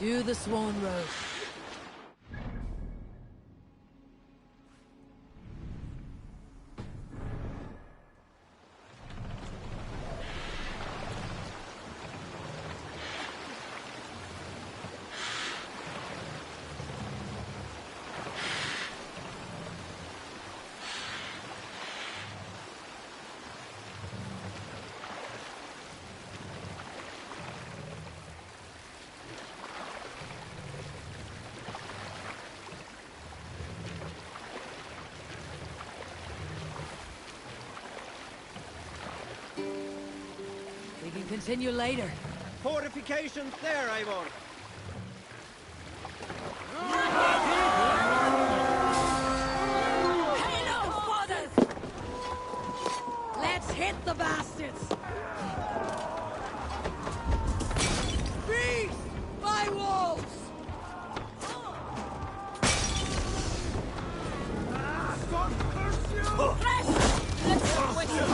To the Swan Road. We can continue later. Fortifications there, Ivor. Hail, fathers! Let's hit the bastards! Beast! My wolves! God curse you! Press! Let's go with you!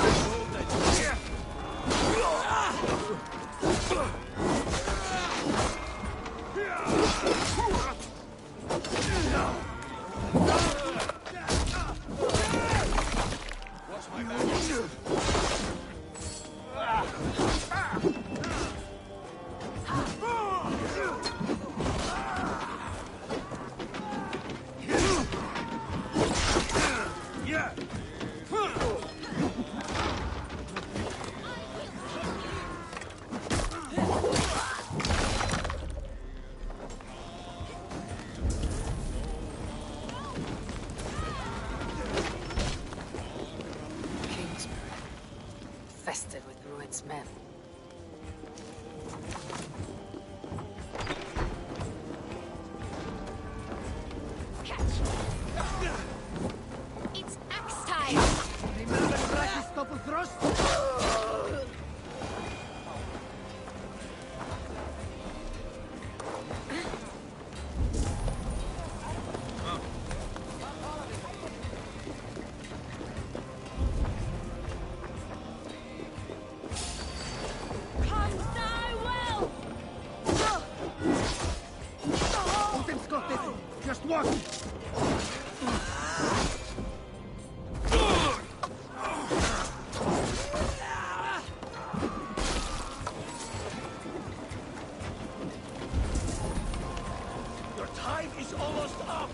Infested with Rued's men. It's axe time! Remember Brachy's couple thrust? Just walk! Your time is almost up!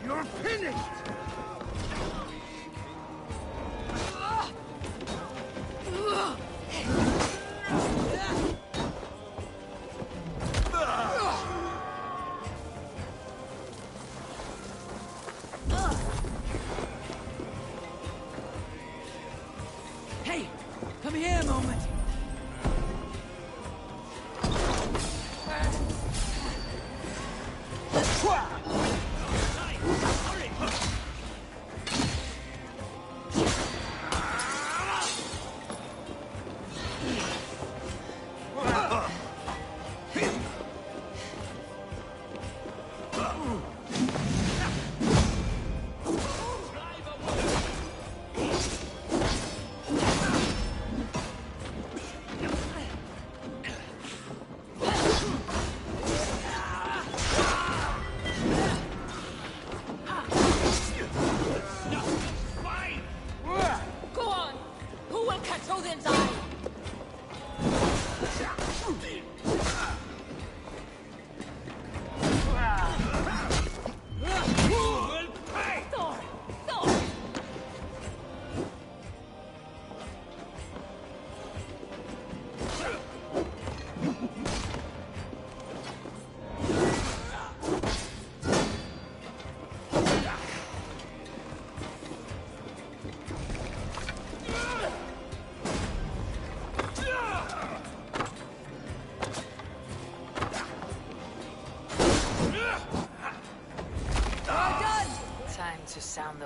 You're finished! Hey! Come here a moment!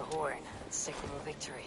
horn and signal victory.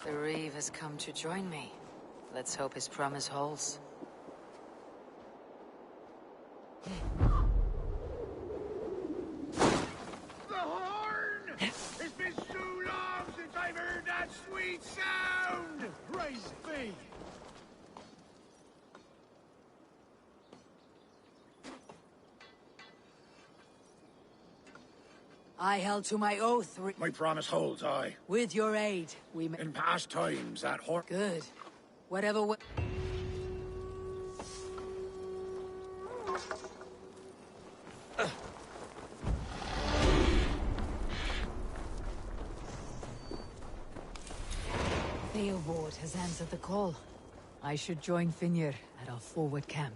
The Reeve has come to join me. Let's hope his promise holds. The horn! It's been so long since I've heard that sweet sound! Praise be! I held to my oath. My promise holds, aye. With your aid, we may... In past times, that horn... Good. Whatever. Theobald has answered the call. I should join Finnr at our forward camp.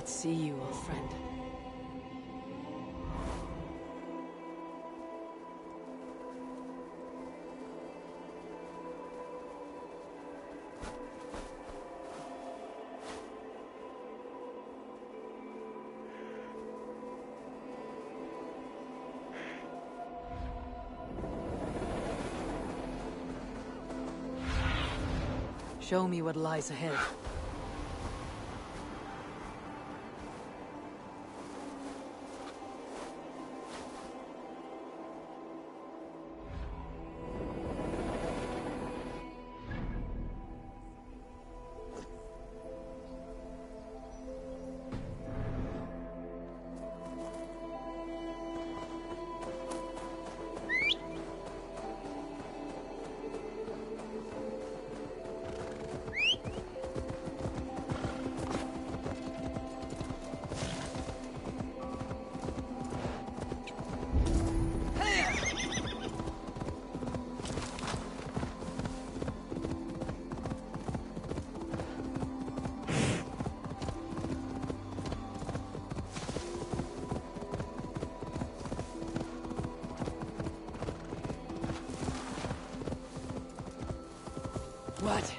See you, old friend. Show me what lies ahead. What?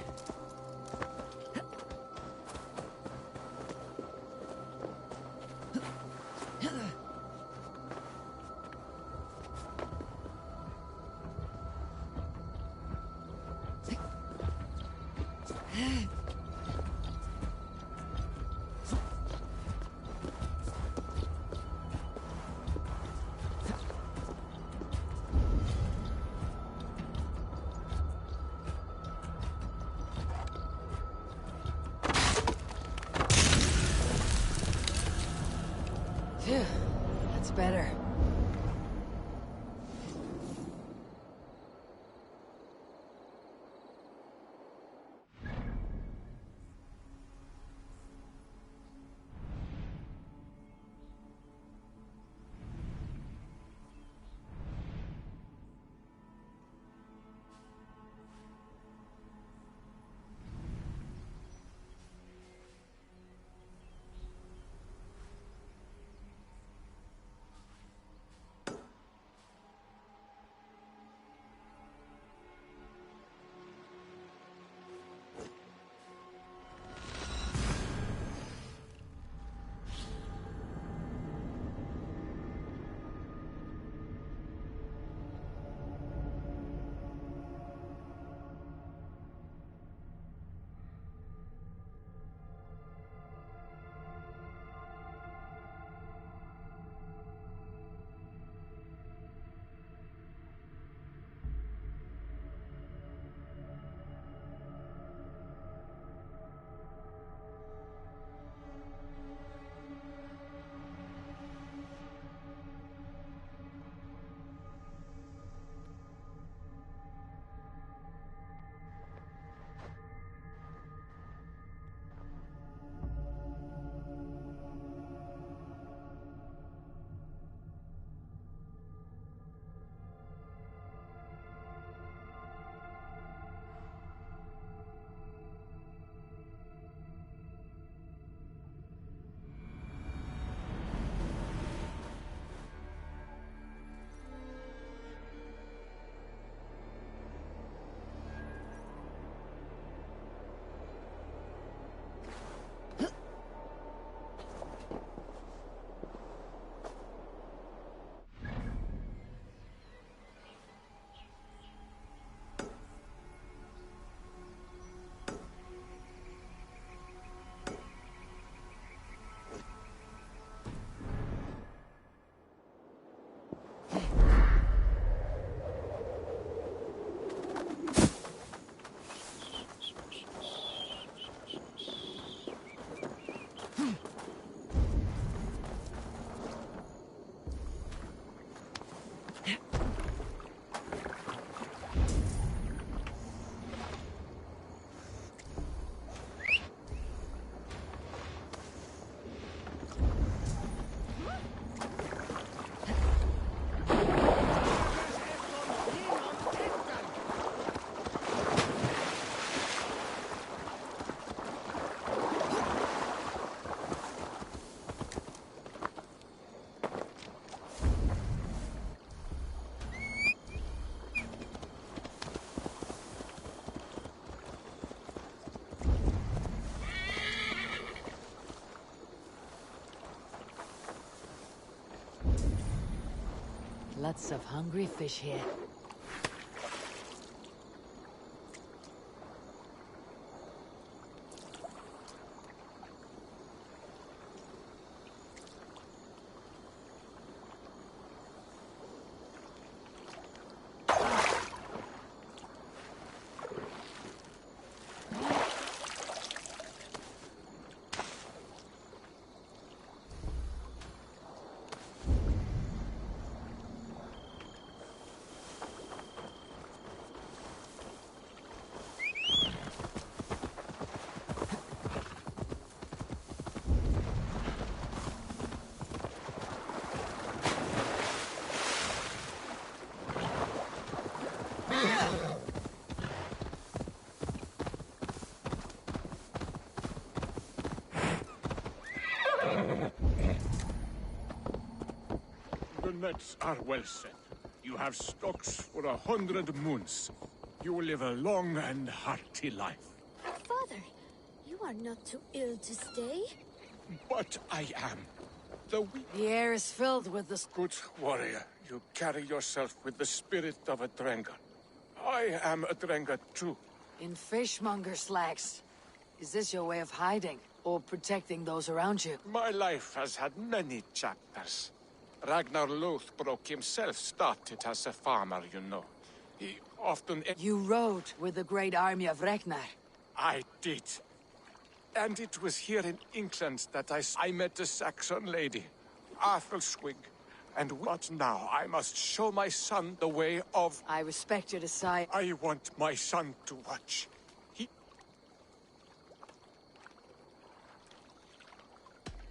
Phew, that's better. Lots of hungry fish here. The nets are well set. You have stocks for 100 moons. You will live a long and hearty life. Father, you are not too ill to stay. But I am. The weak. The air is filled with the... Good warrior, you carry yourself with the spirit of a Drengar. I am a Drengar too. In fishmonger slacks. Is this your way of hiding? Or protecting those around you? My life has had many chapters. Ragnar Lothbrok himself started as a farmer, you know. He often... You rode with the great army of Ragnar. I did. And it was here in England that I met a Saxon lady, Athelswig. And what now? I must show my son the way of... I respect your desire. I want my son to watch.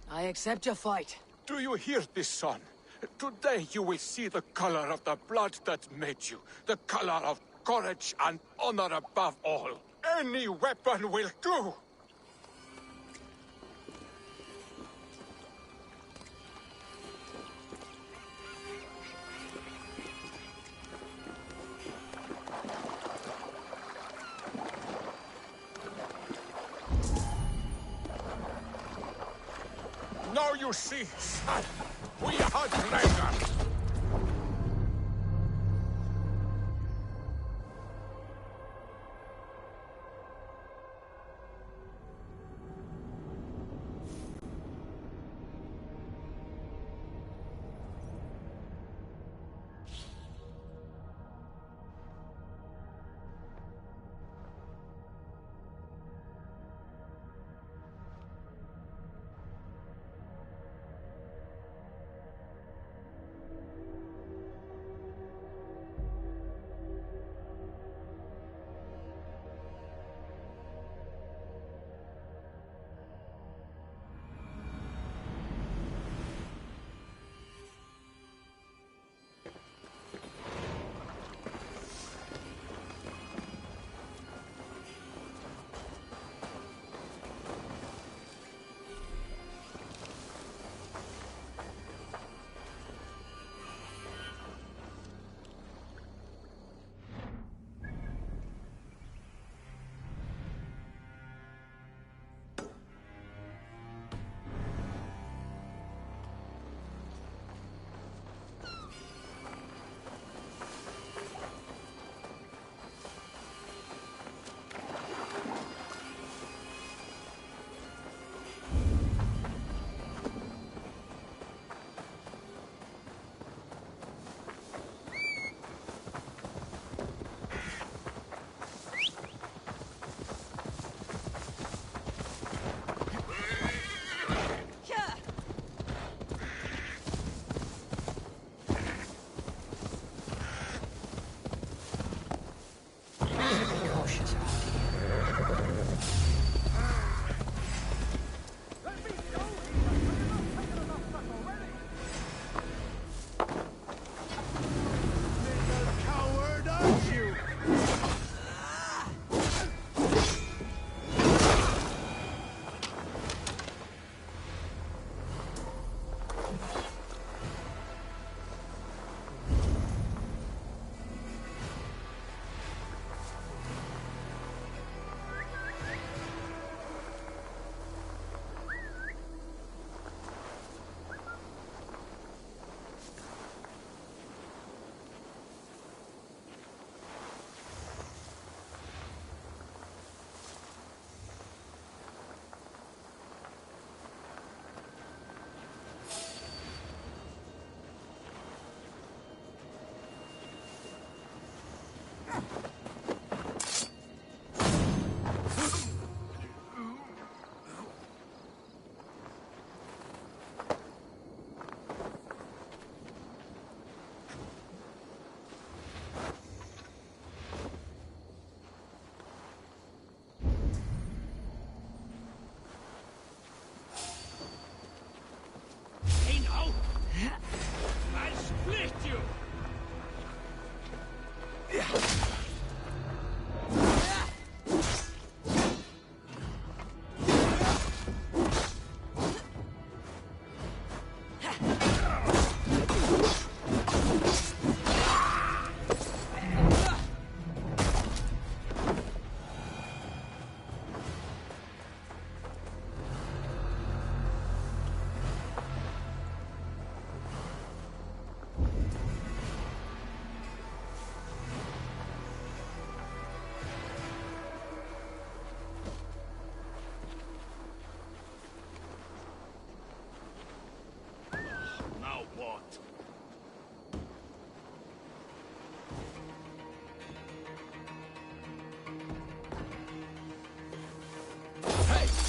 I accept your fight. Do you hear this, son? Today you will see the color of the blood that made you. The color of courage and honor above all. Any weapon will do! Now you see, son, we are Drengar.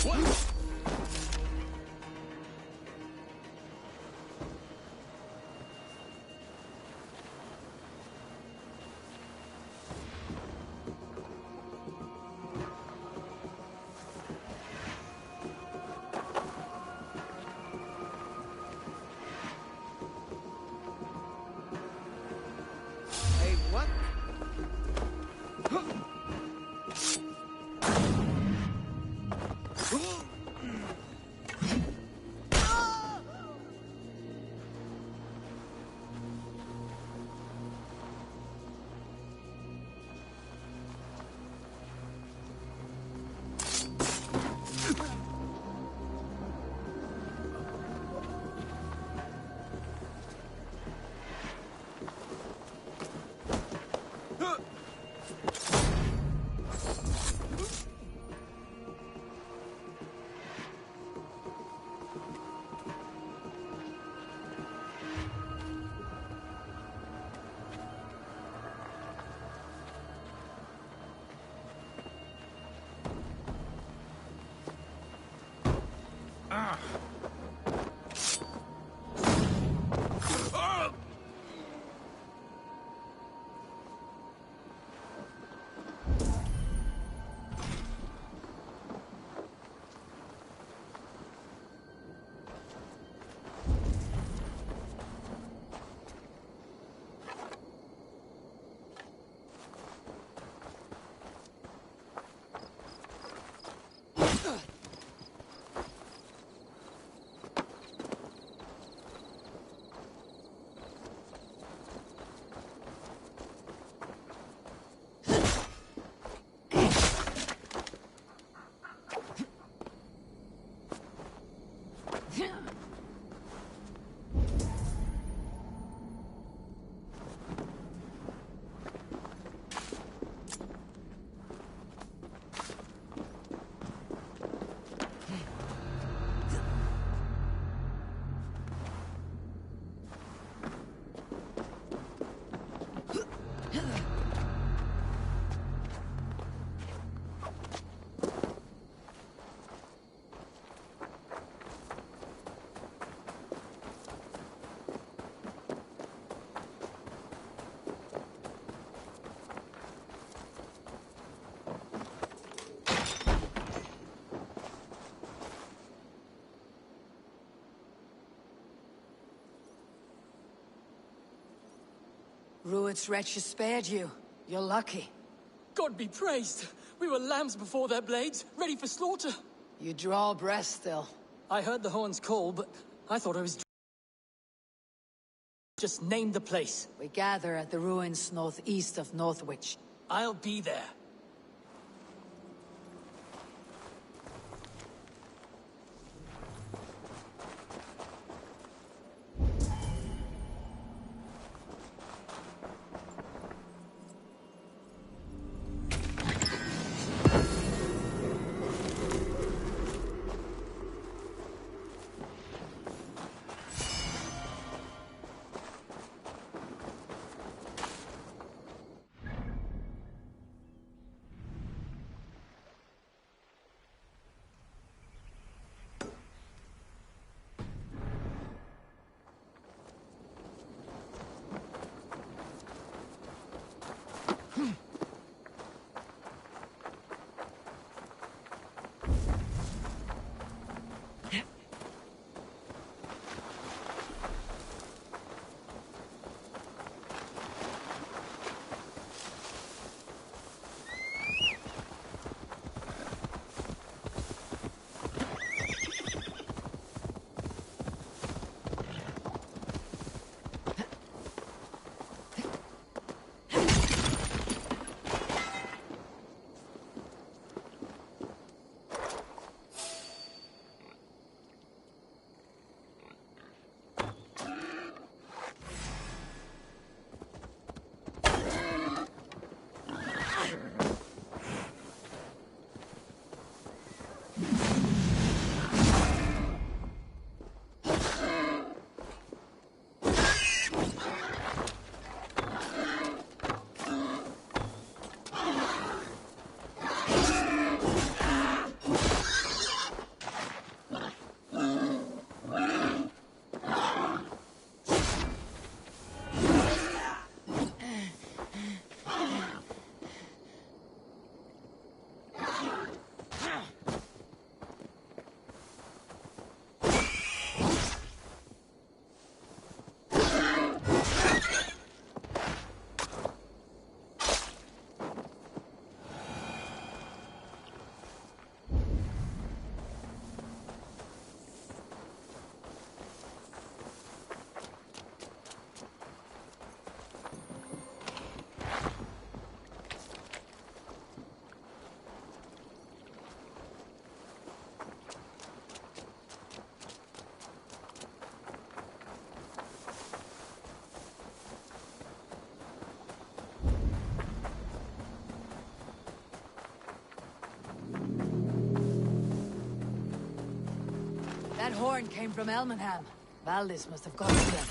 Hey, what? Rued's wretches spared you. You're lucky. God be praised! We were lambs before their blades, ready for slaughter. You draw breath still. I heard the horns call, but I thought I was... Just name the place. We gather at the ruins northeast of Northwich. I'll be there. horn came from Elmenham. Valdis must have gone to them.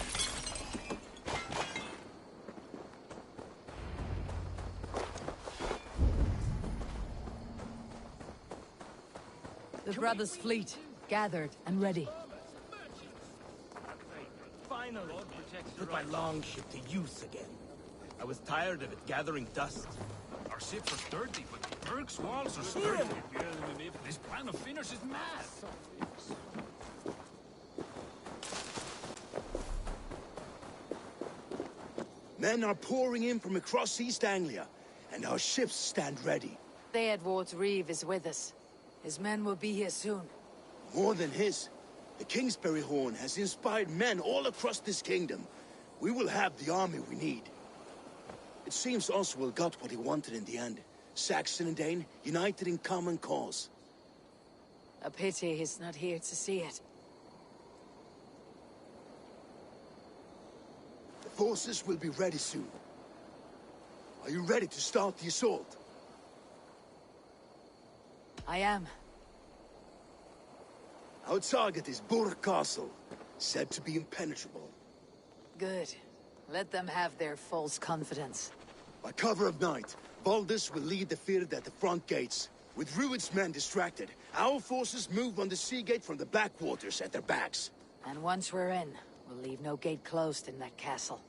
The brothers' fleet, gathered and ready. Finally, put my longship to use again. I was tired of it gathering dust. Our ships are sturdy, but Berg's walls are sturdy. This plan of Finnish is mad. Men are pouring in from across East Anglia, and our ships stand ready. Theodward's Reeve is with us. His men will be here soon. More than his, the Kingsbury Horn has inspired men all across this kingdom. We will have the army we need. It seems Oswald got what he wanted in the end. Saxon and Dane, united in common cause. A pity he's not here to see it. The forces will be ready soon. Are you ready to start the assault? I am. Our target is Burg Castle, said to be impenetrable. Good. Let them have their false confidence. By cover of night, Valdis will lead the field at the front gates. With Rued's men distracted, our forces move on the sea gate from the backwaters at their backs. And once we're in, we'll leave no gate closed in that castle.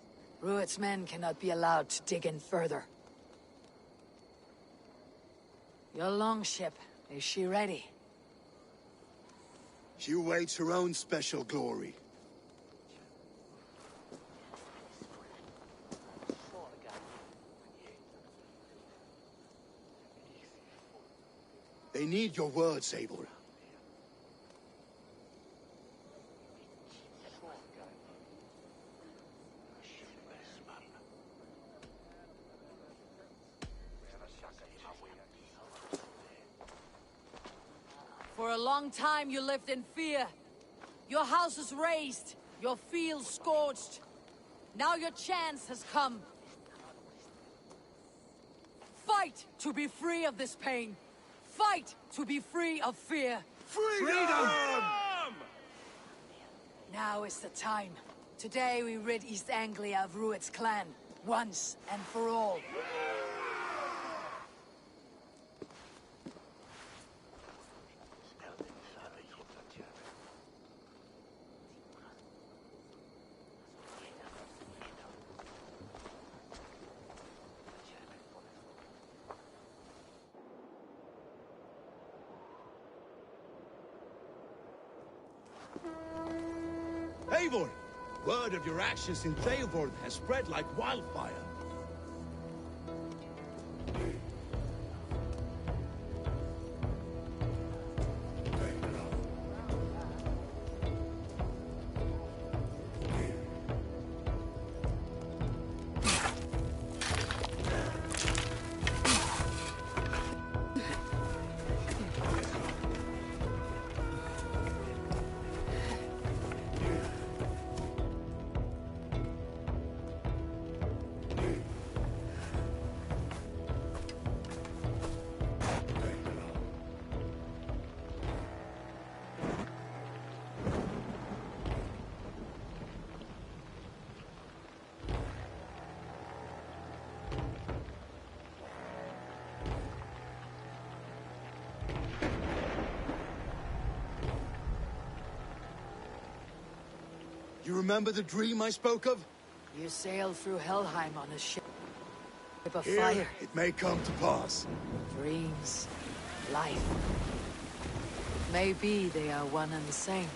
Rued's men cannot be allowed to dig in further. Your longship, is she ready? She awaits her own special glory. They need your words, Eivor. For a long time you lived in fear. Your house is razed, your fields scorched. Now your chance has come. Fight to be free of this pain. Fight to be free of fear. Freedom! Now is the time. Today we rid East Anglia of Rued's clan, once and for all. Eivor! Word of your actions in Theodward has spread like wildfire. You remember the dream I spoke of? You sailed through Helheim on a ship of Here, fire. it may come to pass. Dreams. Life. Maybe they are one and the same.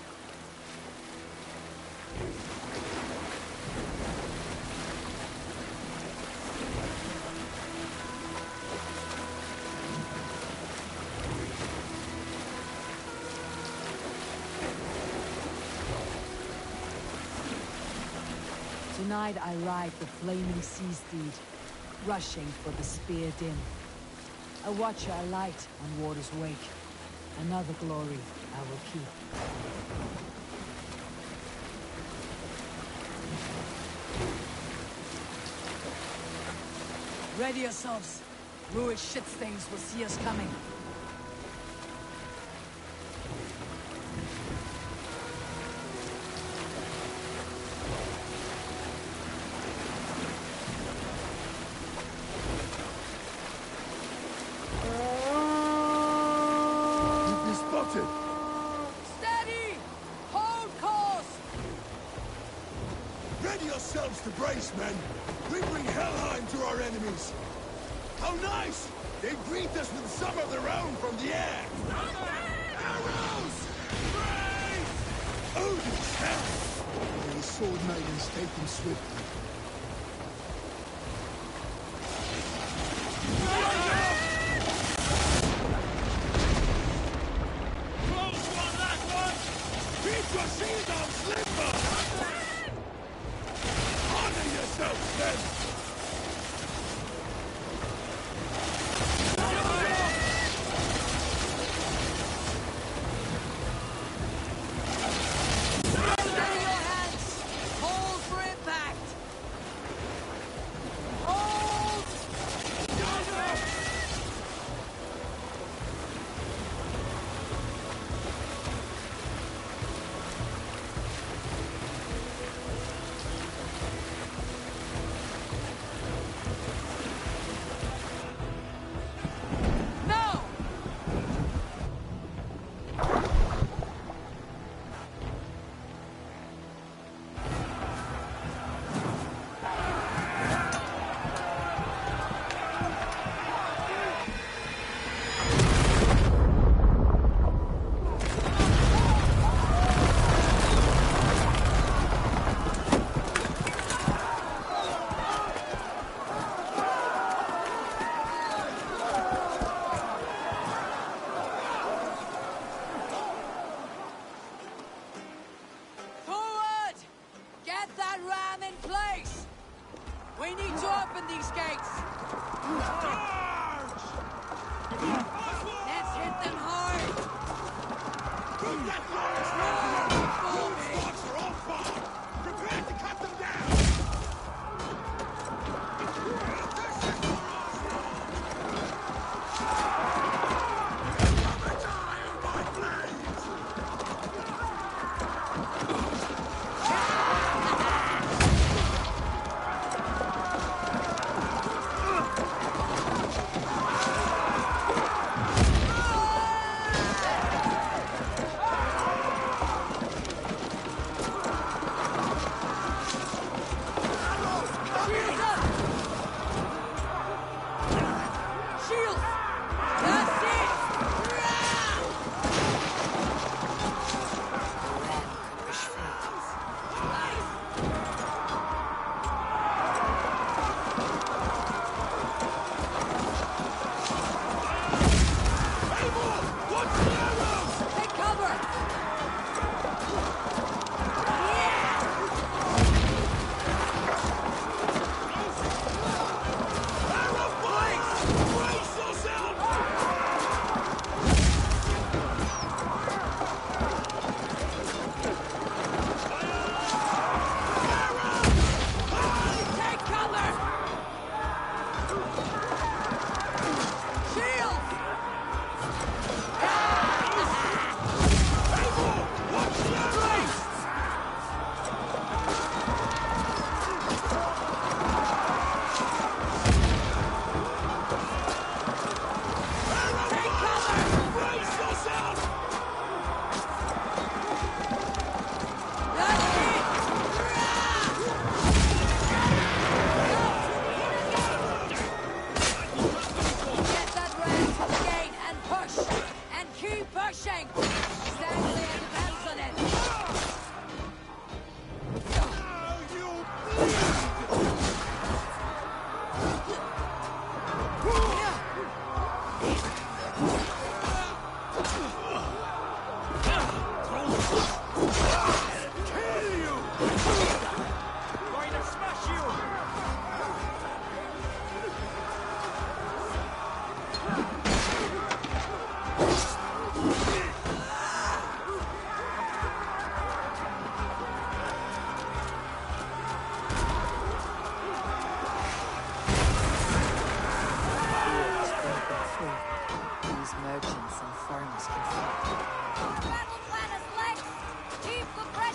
Tonight I ride the flaming sea steed, rushing for the spear dim. A watcher I light on water's wake. Another glory I will keep. Ready yourselves. Rued shitstains will see us coming. ourselves to brace, men. We bring Helheim to our enemies. How nice! They greet us with some of their own from the air. Arrows! Brace! Odin's hell! May the sword maidens take them swiftly. Close one, that one! Keep your shield on, Slimber! Honor yourselves, then! Steady your hands! Hold for impact! Hold! No! Forward! Get that ram in place! We need to open these gates! Let's hit them hard! Move that forest! Before me! Dogs are on fire! Prepare to cut them down! Shields up! Shields! That's it! Ram could wish for Take cover! Take cover! Shields! Take cover! That's it! Get that ram to the gate and push! And keep pushing! Stand clear depends on it! Going to smash you! These merchants and farmers can fight. Battle plan is legs! Keep the pressure!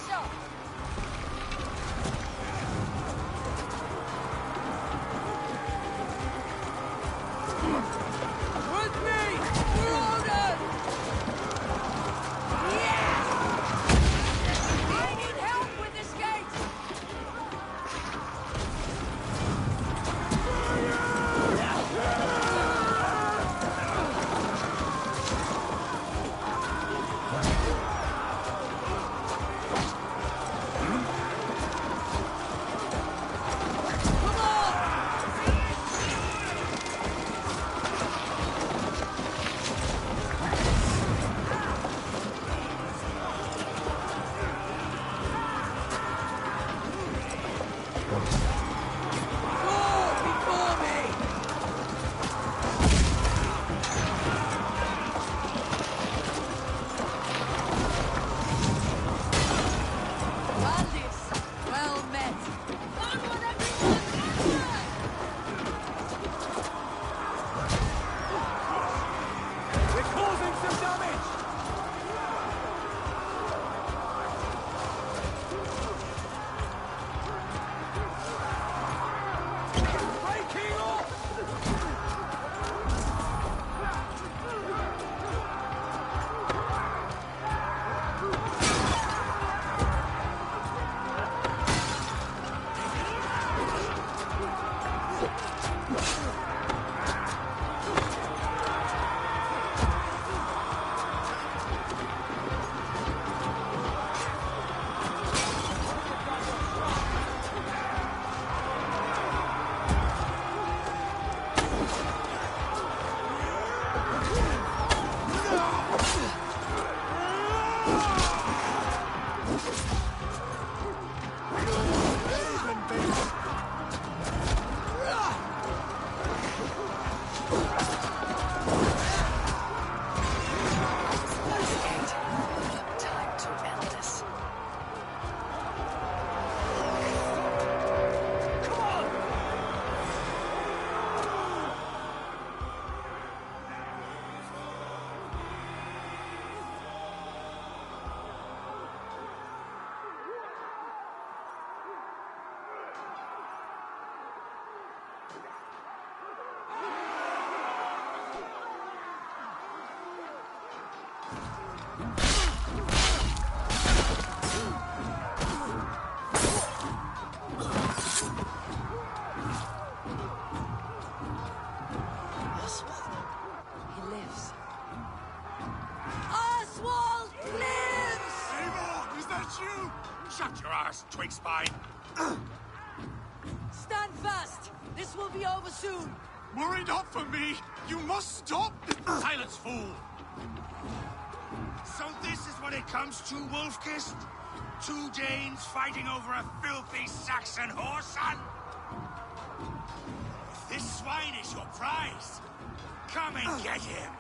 Valdis, well met. Onward, everyone! Onward! We're causing some damage! Breaking off! Time to end this. Oswald. He lives. Oswald lives! Eivor, is that you? Shut your ass, twig spine! Stand fast! This will be over soon! Worry not for me! You must stop! Silence, fool! So this is what it comes to, Wolfkist? Two Danes fighting over a filthy Saxon whoreson? This swine is your prize. Come and get him.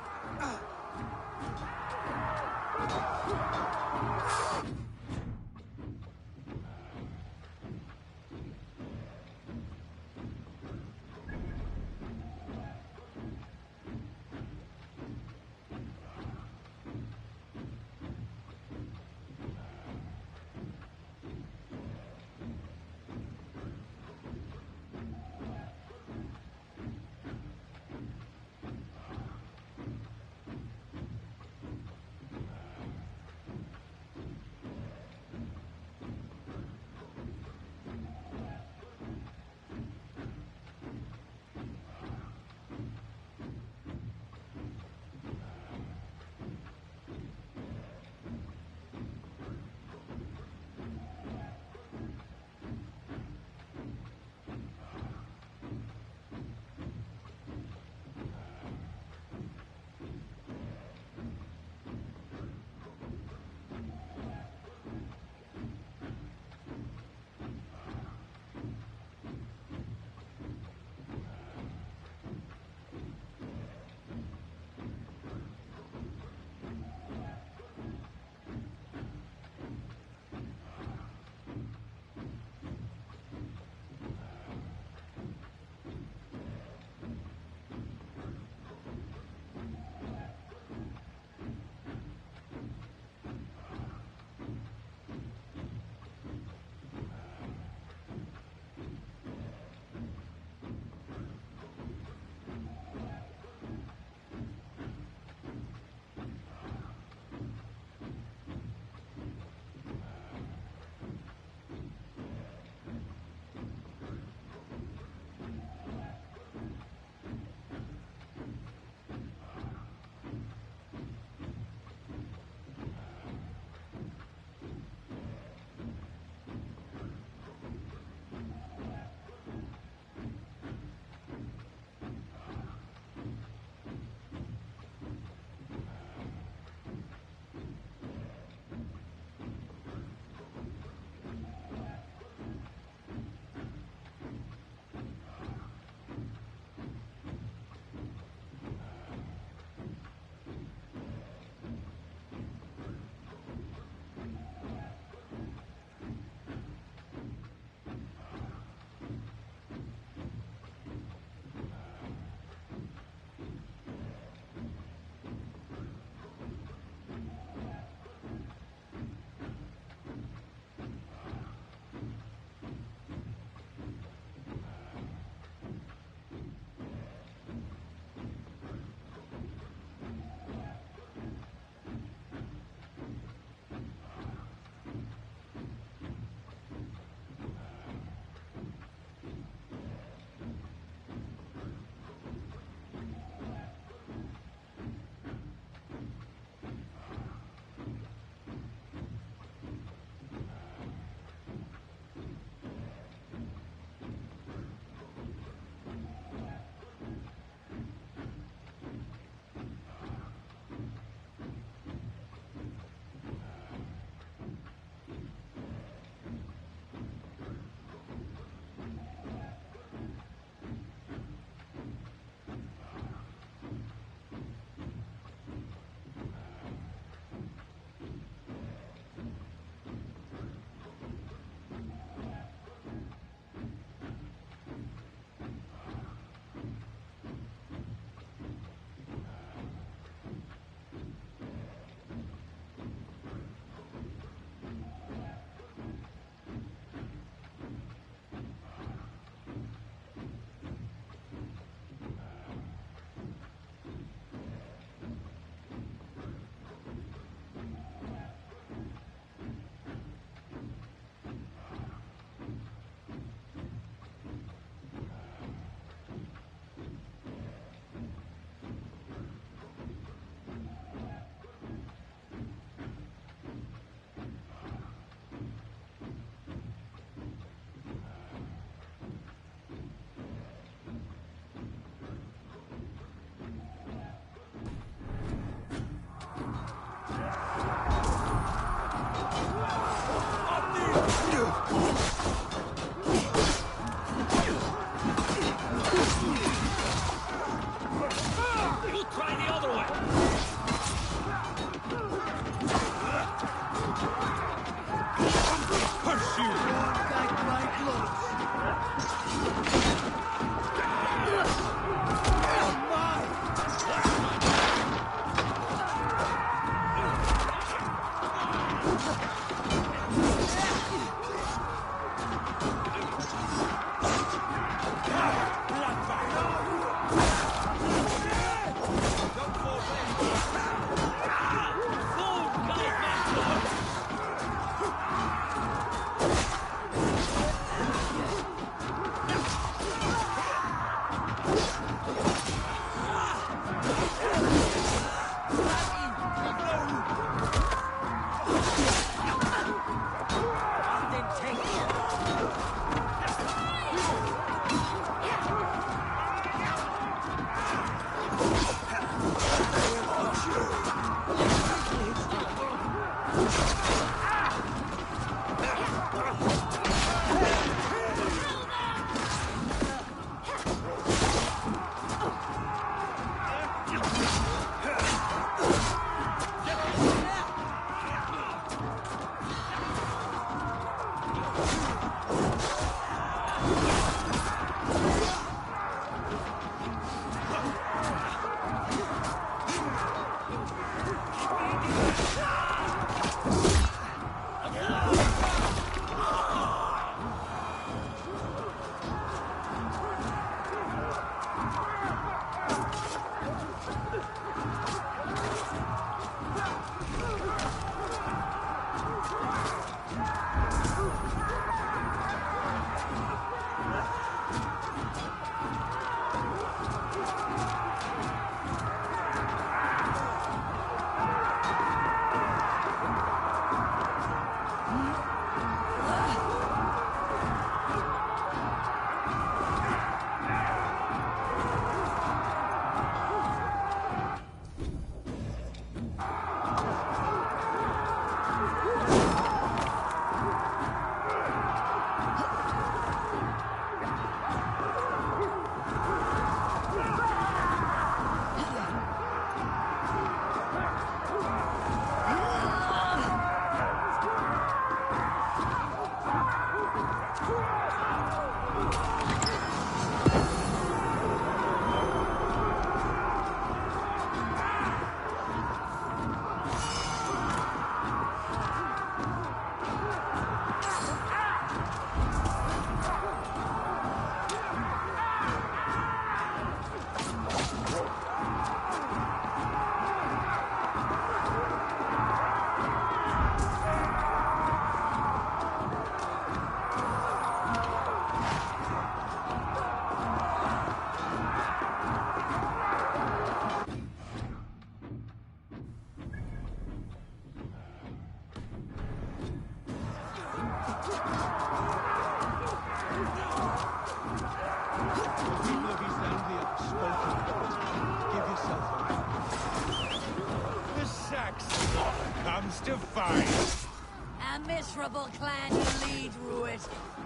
unalterable clan you lead, Ruit.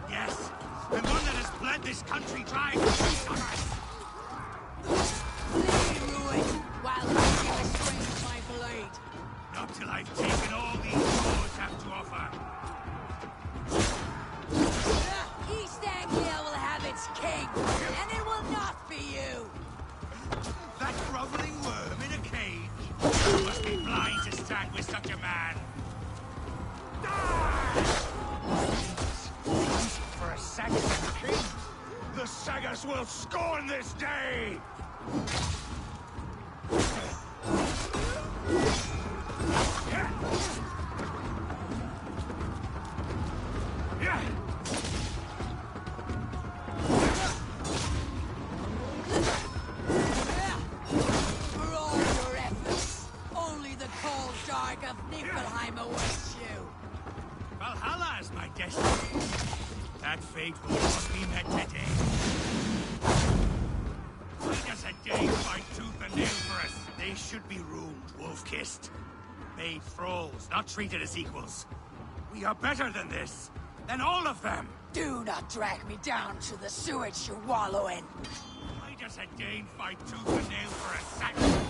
Yes, and one that has bled this country dry for 2 summers. Flee, Ruit, while you restrain my blade. Not till I've taken all these wars have to offer. East Anglia will have its king, and it will not be you. That groveling worm in a cage? You must be blind to stand with such a man. For a Saxon king, the Sagas will scorn this day! For all your efforts, only the cold dark of Niflheim awaits you. Valhalla is my destiny. That fate will not be met today. Why does a day fight tooth and nail for us? They should be ruled, wolf-kissed. Made thralls, not treated as equals. We are better than this. Than all of them. Do not drag me down to the sewage you wallow in. Why does a Dane fight tooth and nail for a Saxon?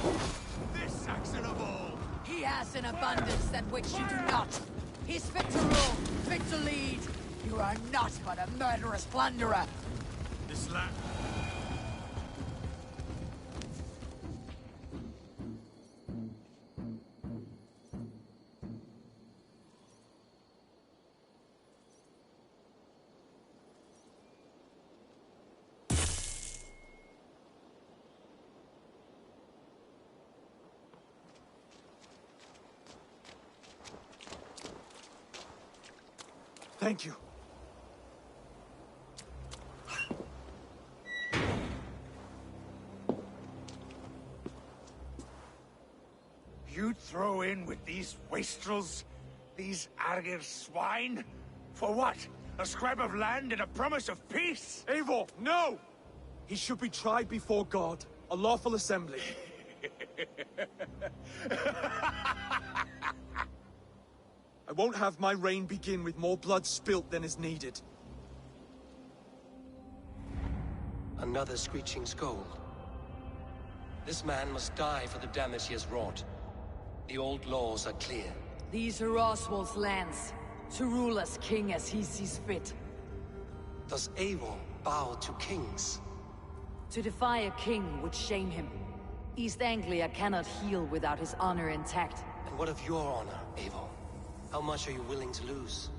This Saxon of all. He has an abundance that which you do not. He's fit to rule, fit to lead. You are not but a murderous plunderer. This land... Thank you. You throw in with these wastrels? These Argir swine? For what? A scrap of land and a promise of peace? Eivor, no! He should be tried before God, a lawful assembly. I won't have my reign begin with more blood spilt than is needed. Another screeching scold. This man must die for the damage he has wrought. The old laws are clear. These are Oswald's lands, to rule as king as he sees fit. Does Eivor bow to kings? To defy a king would shame him. East Anglia cannot heal without his honor intact. And what of your honor, Eivor? How much are you willing to lose?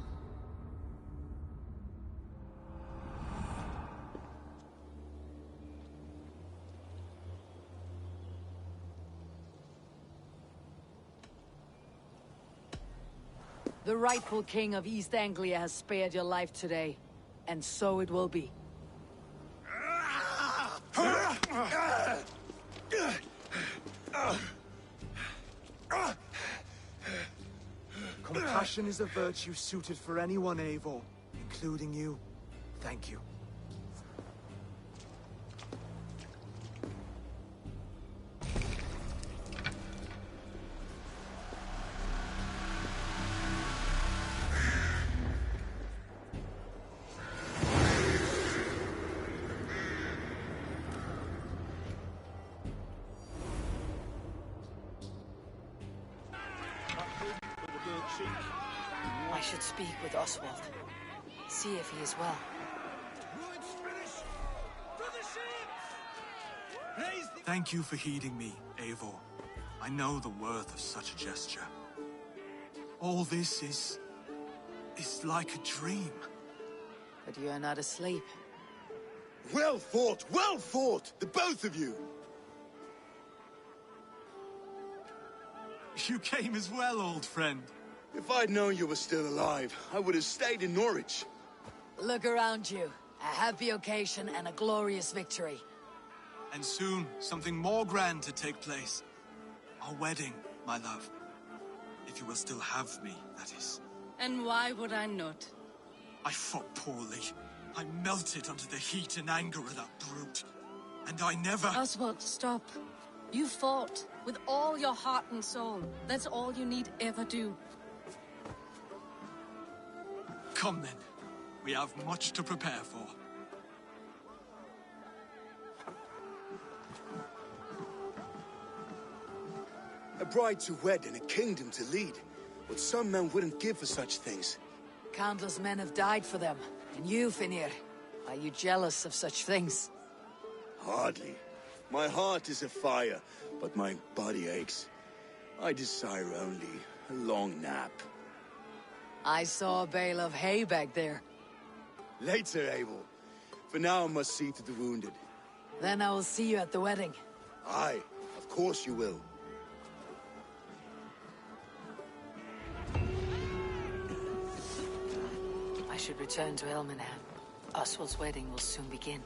The rightful king of East Anglia has spared your life today, and so it will be. Compassion is a virtue suited for anyone, Eivor, including you. Thank you. I should speak with Oswald. See if he is well. Thank you for heeding me, Eivor. I know the worth of such a gesture. All this is like a dream. But you are not asleep. Well fought, the both of you! You came as well, old friend. If I'd known you were still alive, I would have stayed in Norwich. Look around you. A happy occasion and a glorious victory. And soon, something more grand to take place. Our wedding, my love. If you will still have me, that is. And why would I not? I fought poorly. I melted under the heat and anger of that brute. And I never... Oswald, stop. You fought with all your heart and soul. That's all you need ever do. Come then. We have much to prepare for. A bride to wed and a kingdom to lead. What some men wouldn't give for such things. Countless men have died for them. And you, Finir, are you jealous of such things? Hardly. My heart is afire, but my body aches. I desire only a long nap. I saw a bale of hay back there. Later, Abel. For now, I must see to the wounded. Then I will see you at the wedding. Aye, of course you will. I should return to Elmenham. Oswald's wedding will soon begin.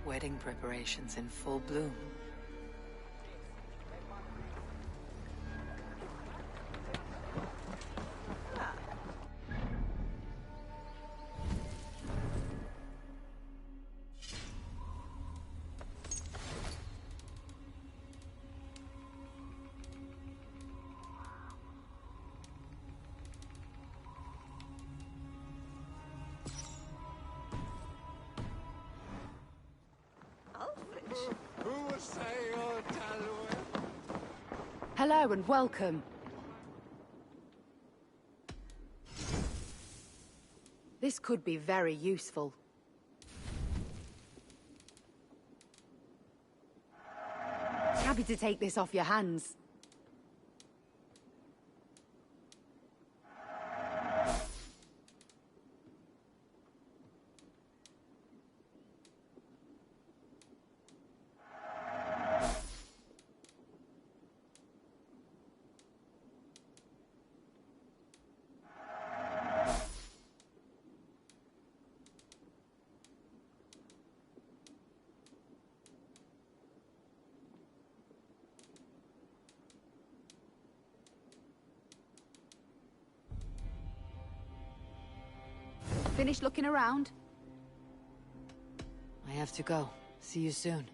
Wedding preparations in full bloom. Hello and welcome. This could be very useful. Happy to take this off your hands. Finished looking around? I have to go. See you soon.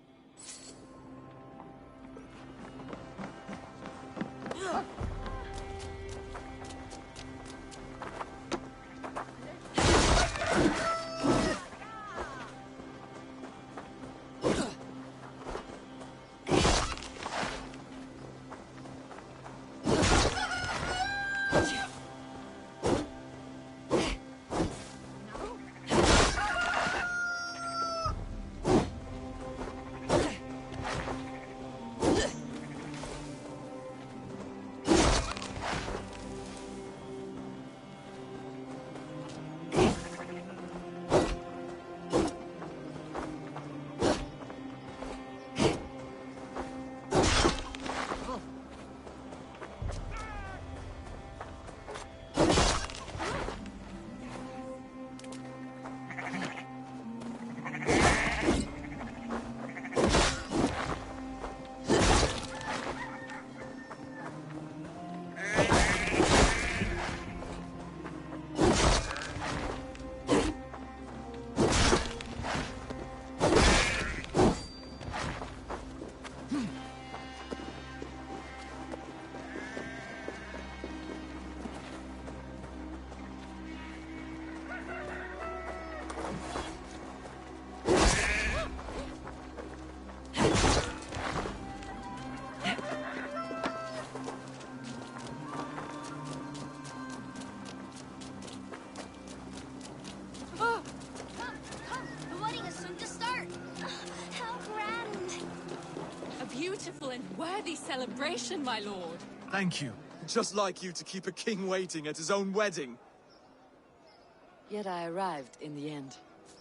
Beautiful and worthy celebration, my lord. Thank you. Just like you to keep a king waiting at his own wedding. Yet I arrived in the end.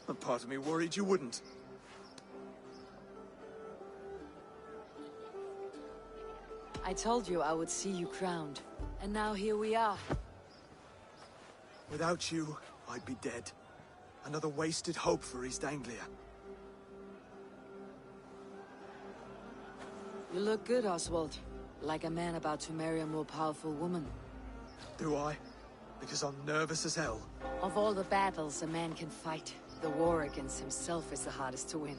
A part of me worried you wouldn't. I told you I would see you crowned. And now here we are. Without you, I'd be dead. Another wasted hope for East Anglia. You look good, Oswald. Like a man about to marry a more powerful woman. Do I? Because I'm nervous as hell. Of all the battles a man can fight, the war against himself is the hardest to win.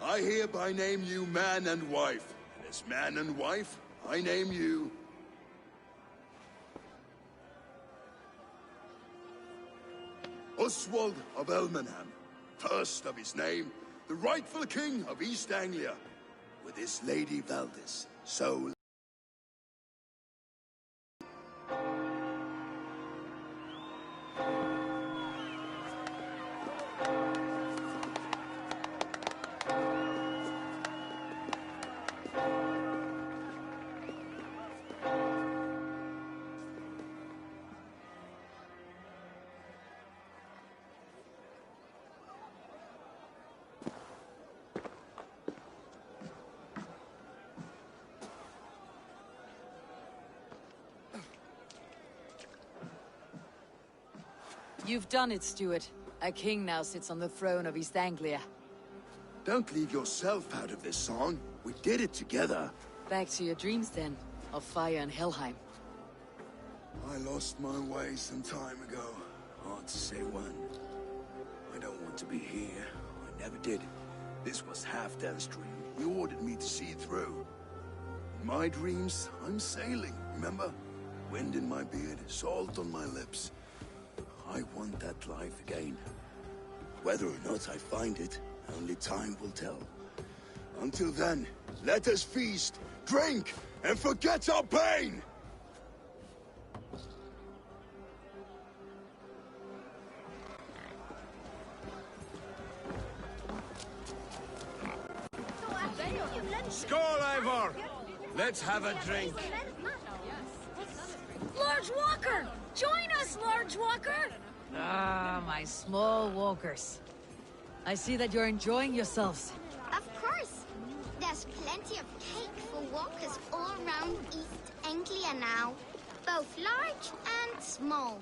I hereby name you man and wife. And as man and wife, I name you... Oswald of Elmenham, first of his name, the rightful king of East Anglia, with his lady Valdis, so... You've done it, Stuart. A king now sits on the throne of East Anglia. Don't leave yourself out of this song. We did it together. Back to your dreams, then, of fire and Helheim. I lost my way some time ago. Hard to say when. I don't want to be here. I never did. This was Halfdan's dream. He ordered me to see it through. In my dreams, I'm sailing, remember? Wind in my beard, salt on my lips. I want that life again. Whether or not I find it, only time will tell. Until then, let us feast, drink, and forget our pain! Skål, Ivor! Let's have a drink. Large Walker! Join us, Large Walker! Ah, my small walkers. I see that you're enjoying yourselves. Of course. There's plenty of cake for walkers all around East Anglia now. Both large and small.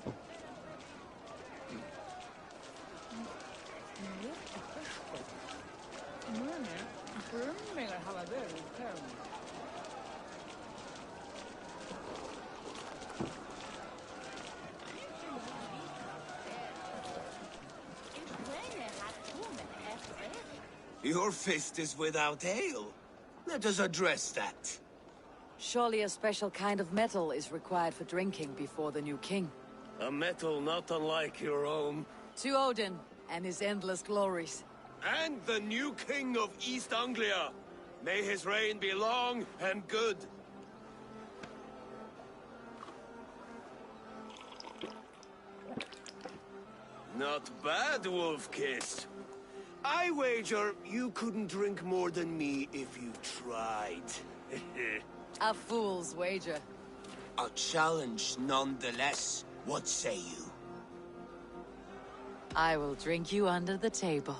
Your fist is without ale. Let us address that. Surely a special kind of metal is required for drinking before the new king. A metal not unlike your own. To Odin and his endless glories. And the new king of East Anglia. May his reign be long and good. Not bad, Wolf-Kissed. I wager you couldn't drink more than me if you tried. A fool's wager. A challenge nonetheless. What say you? I will drink you under the table.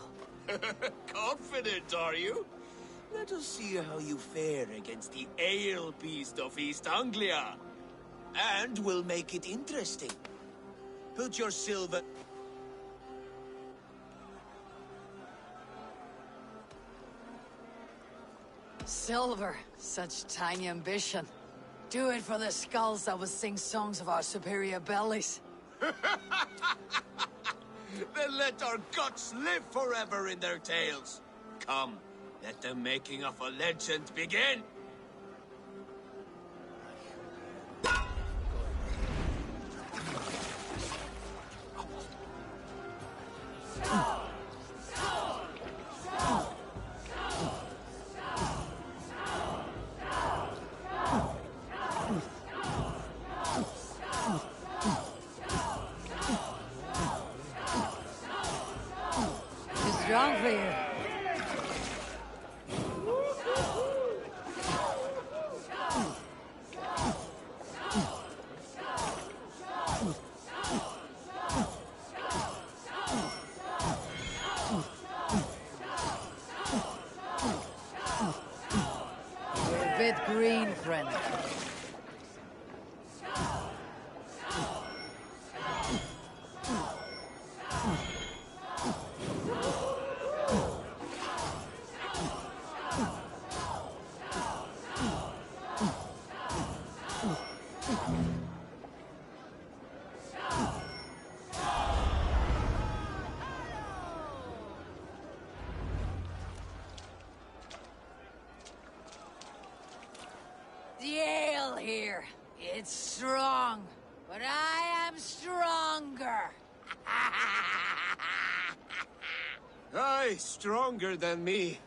Confident, are you? Let us see how you fare against the ale beast of East Anglia. And we'll make it interesting. Put your silver... Silver, such tiny ambition. Do it for the skulls that will sing songs of our superior bellies. Then let our guts live forever in their tales. Come, let the making of a legend begin. Strong for you. You're a bit green, friend. might strong, but I am stronger. Aye, stronger than me.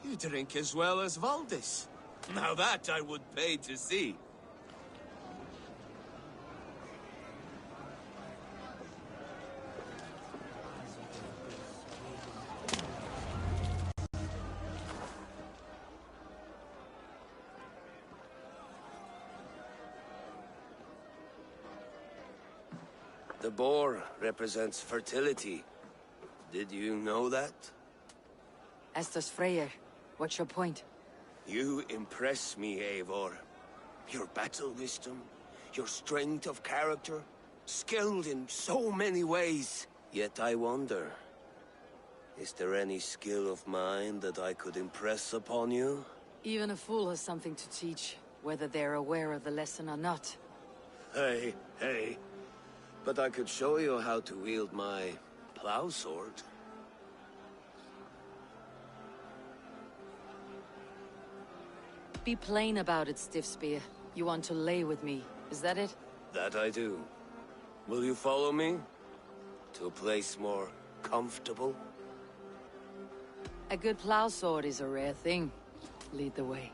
You drink as well as Valdis. Now that I would pay to see. The boar represents fertility. Did you know that? As does Freyr. What's your point? You impress me, Eivor. Your battle wisdom, your strength of character, skilled in so many ways. Yet I wonder, is there any skill of mine that I could impress upon you? Even a fool has something to teach, whether they're aware of the lesson or not. Hey. But I could show you how to wield my plow sword. Be plain about it, Stiff Spear. You want to lay with me, is that it? That I do. Will you follow me? To a place more comfortable? A good plow sword is a rare thing. Lead the way.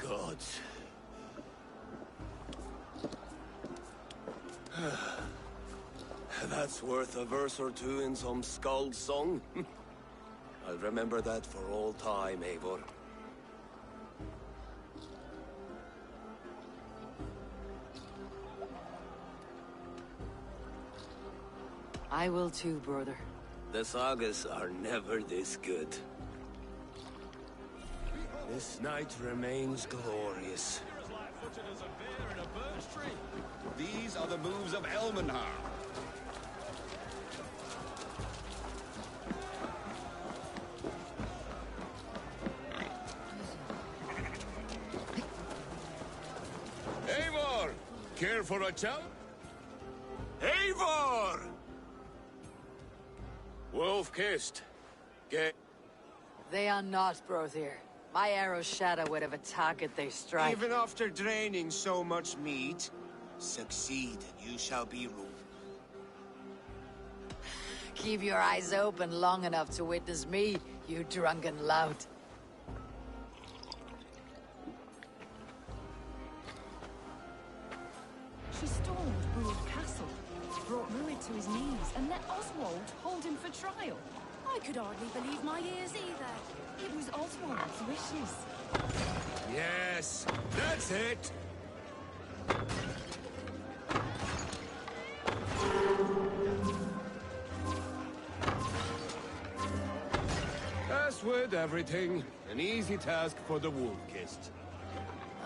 Gods. That's worth a verse or two in some skald song. I'll remember that for all time, Eivor. I will too, brother. The sagas are never this good. This night remains glorious. These are the moves of Elmenhar. Eivor! Care for a chow? Eivor! Wolf-kissed. Get... They are not, Brother. My arrows shatter whatever target they strike. Even after draining so much meat, succeed and you shall be ruled. Keep your eyes open long enough to witness me, you drunken lout. She stormed Brewer's castle, brought Ruid to his knees, and let Oswald hold him for trial. I could hardly believe my ears either. It was Oswald's wishes. Yes, that's it! As with everything, an easy task for the wolf-kissed.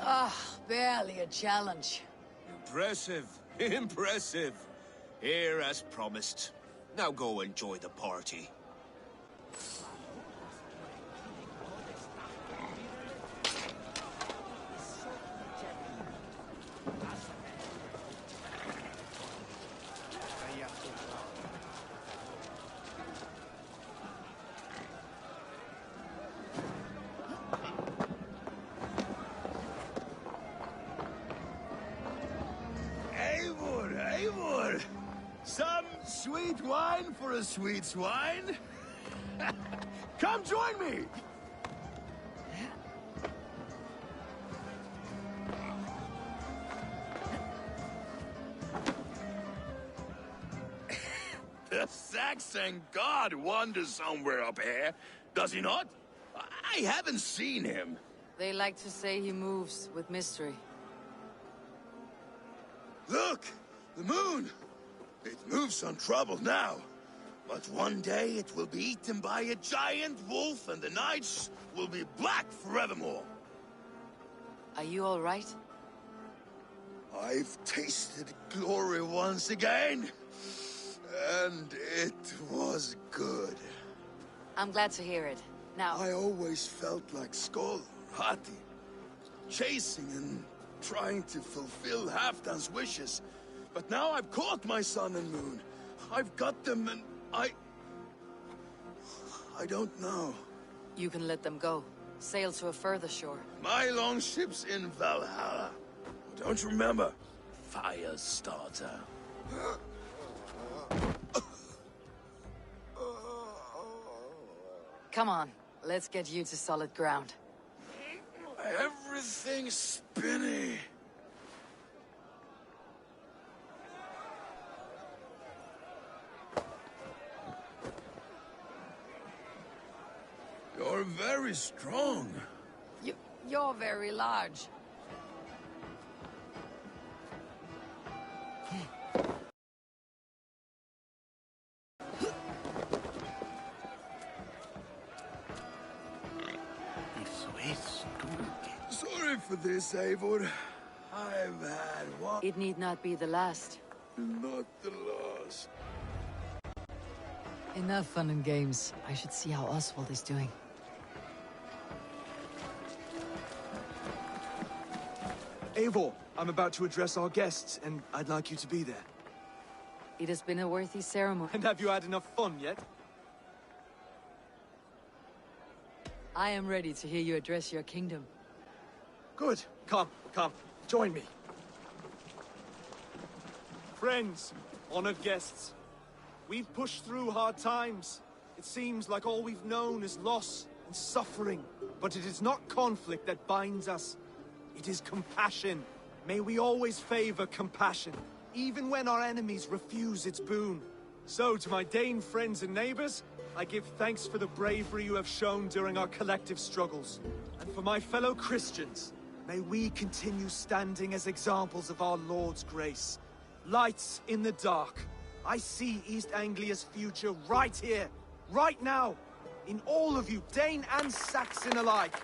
Ah, barely a challenge. Impressive, impressive. Here as promised. Now go enjoy the party. Eivor! Some sweet wine for a sweet swine? Come join me! The Saxon god wanders somewhere up here, does he not? I haven't seen him. They like to say he moves with mystery. Look! The moon! It moves on trouble now. But one day it will be eaten by a giant wolf and the nights will be black forevermore. Are you all right? I've tasted glory once again. And it was good. I'm glad to hear it. Now... I always felt like Skoll, Hati, chasing and trying to fulfill Halfdan's wishes. But now I've caught my sun and moon. I've got them and I don't know. You can let them go. Sail to a further shore. My longship's in Valhalla. Don't you remember? Firestarter. Come on, let's get you to solid ground. Everything's spinny. You're very strong. You're very large. Sorry for this, Eivor. I've had one. It need not be the last. Not the last. Enough fun and games. I should see how Oswald is doing. Eivor, I'm about to address our guests, and I'd like you to be there. It has been a worthy ceremony. And have you had enough fun yet? I am ready to hear you address your kingdom. Good. Come, join me. Friends, honored guests, we've pushed through hard times. It seems like all we've known is loss and suffering. But it is not conflict that binds us. It is compassion. May we always favor compassion, even when our enemies refuse its boon. So, to my Dane friends and neighbors, I give thanks for the bravery you have shown during our collective struggles. And for my fellow Christians, may we continue standing as examples of our Lord's grace. Lights in the dark. I see East Anglia's future right here, right now, in all of you, Dane and Saxon alike.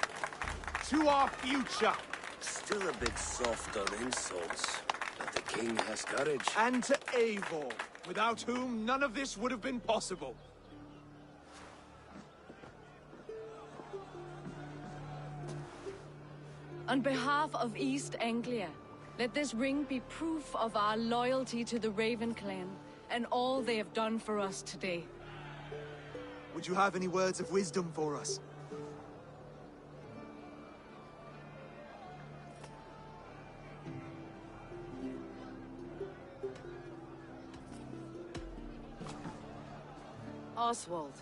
To our future. Still a bit soft on insults, but the king has courage. And to Eivor, without whom none of this would have been possible. On behalf of East Anglia, let this ring be proof of our loyalty to the Raven clan and all they have done for us today. Would you have any words of wisdom for us? Oswald,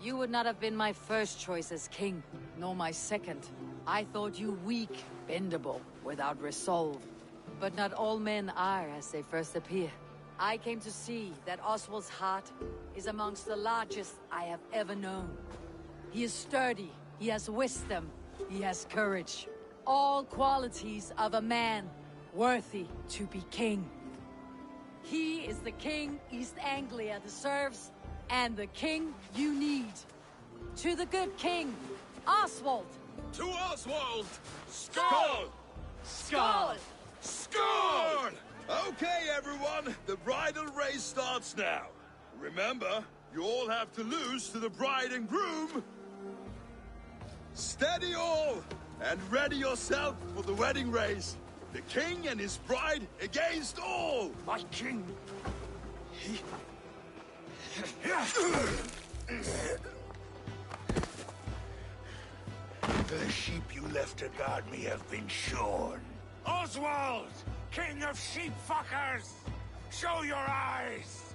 you would not have been my first choice as king, nor my second. I thought you weak, bendable, without resolve. But not all men are as they first appear. I came to see that Oswald's heart is amongst the largest I have ever known. He is sturdy, he has wisdom, he has courage. All qualities of a man worthy to be king. He is the king East Anglia deserves, and the king you need. To the good king, Oswald! To Oswald! Skål! Skål! Skål! Okay, everyone, the bridal race starts now. Remember, you all have to lose to the bride and groom. Steady all, and ready yourself for the wedding race. The king and his bride against all. My king! The sheep you left to guard me have been shorn. Oswald! King of sheep fuckers! Show your eyes!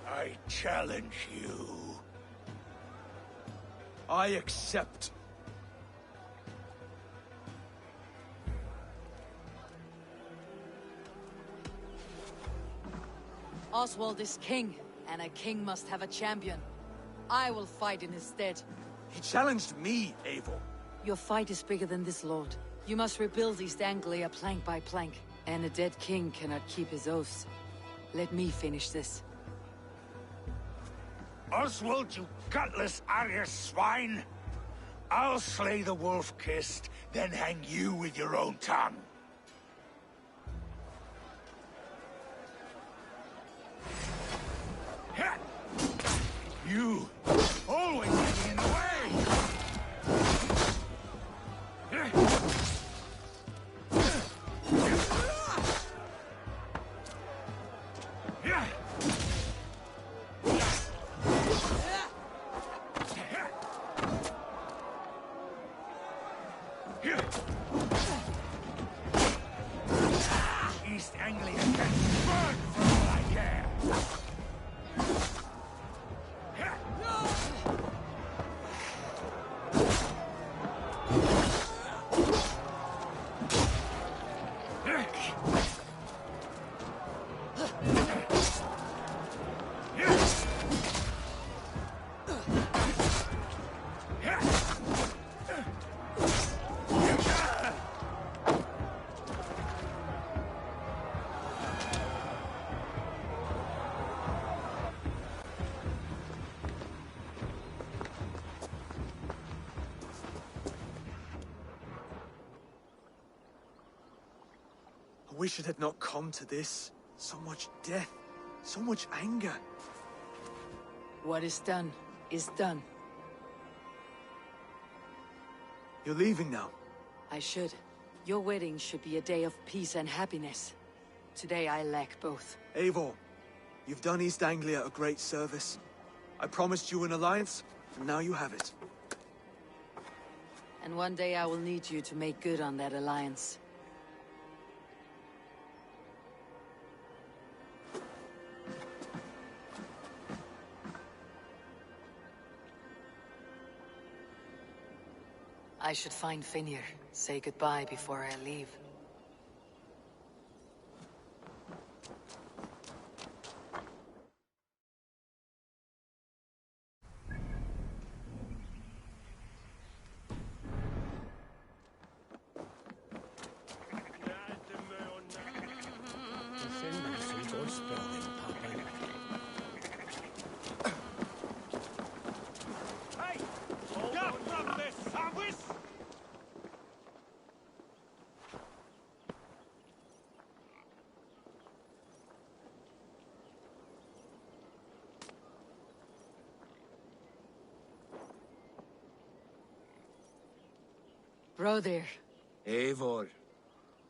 I challenge you. I accept. Oswald is king, and a king must have a champion. I will fight in his stead. He challenged me, Eivor. Your fight is bigger than this, Lord. You must rebuild East Anglia plank by plank. And a dead king cannot keep his oaths. Let me finish this. Oswald, you gutless Arya swine! I'll slay the wolf-kissed, then hang you with your own tongue. You always getting in the way! East Anglia can burn for all I care! I wish it had not come to this. So much death, so much anger. What is done, is done. You're leaving now. I should. Your wedding should be a day of peace and happiness. Today I lack both. Eivor, you've done East Anglia a great service. I promised you an alliance, and now you have it. And one day I will need you to make good on that alliance. I should find Finir, say goodbye before I leave. Brother. Eivor,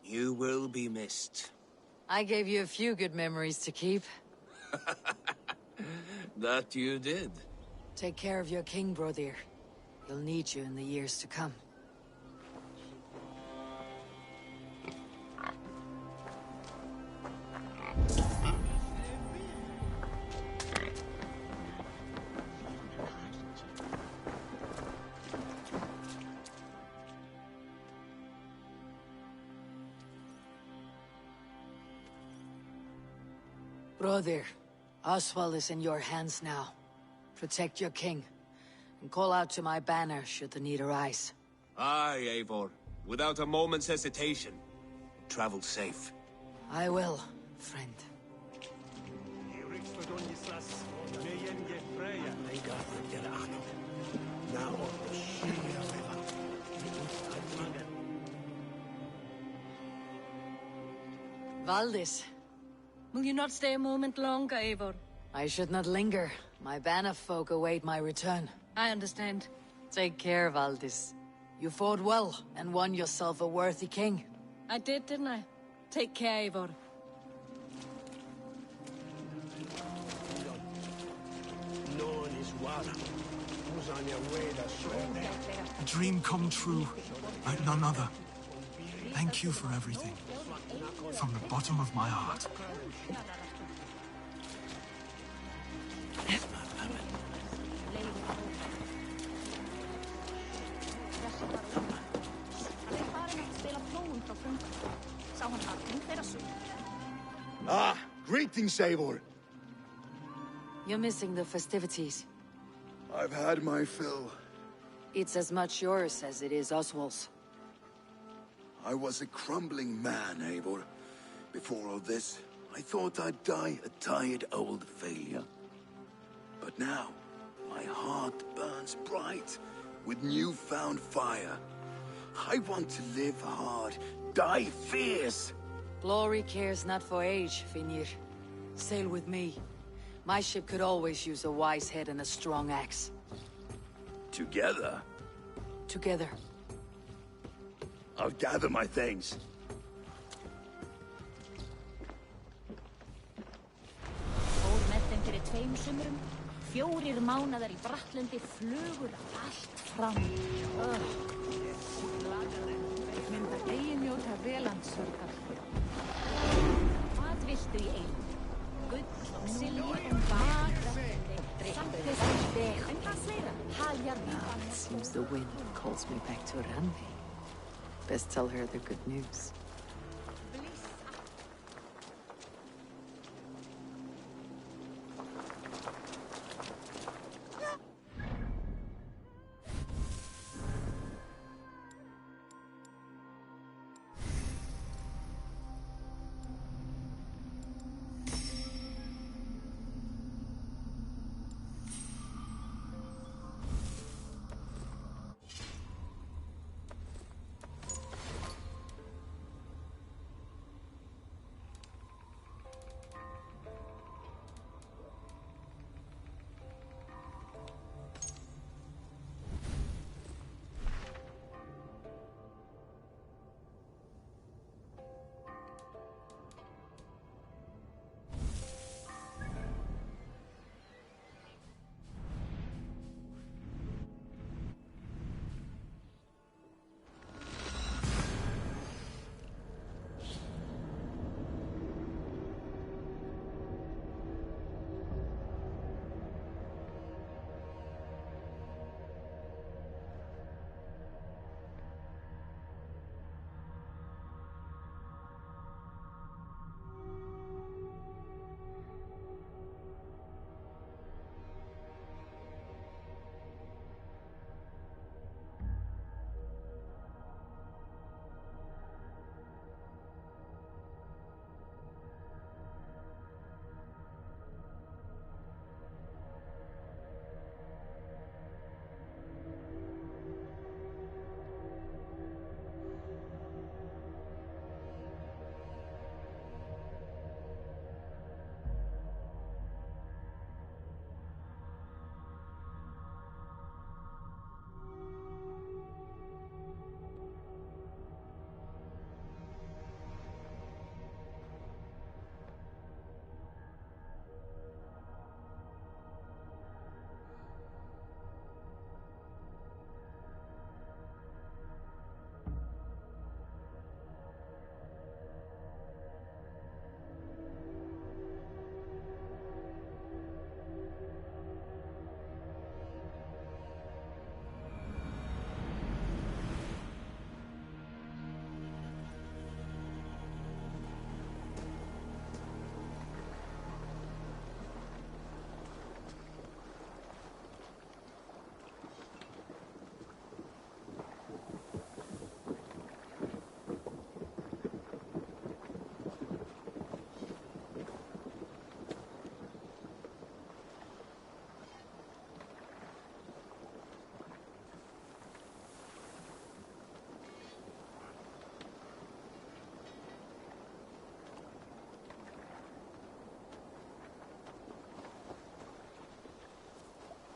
you will be missed. I gave you a few good memories to keep. That you did. Take care of your king, brother. He'll need you in the years to come. Brother, Oswald is in your hands now. Protect your king, and call out to my banner should the need arise. Aye, Eivor. Without a moment's hesitation. Travel safe. I will, friend. Valdis. Will you not stay a moment longer, Eivor? I should not linger. My banner folk await my return. I understand. Take care, Valdis. You fought well, and won yourself a worthy king. I did, didn't I? Take care, Eivor. A dream come true, like none other. Thank you for everything. From the bottom of my heart. Ah, greetings, Eivor. You're missing the festivities. I've had my fill. It's as much yours as it is Oswald's. I was a crumbling man, Eivor. Before all this, I thought I'd die a tired old failure. But now, my heart burns bright with newfound fire. I want to live hard, die fierce. Glory cares not for age, Finnir. Sail with me. My ship could always use a wise head and a strong axe. Together? Together. I'll gather my things. Fór með þeim fyrir 2 sumrum. 4 mánaðar í Brattlundi, flugur allt fram. Mynda eigin njóta velandsorgar. Hvað viltu í einu? Gull og silfur og bakrætti. Samt þessi veg. En hvað fleira? Haljarvík. It seems the wind calls me back to Randvi. Best tell her the good news.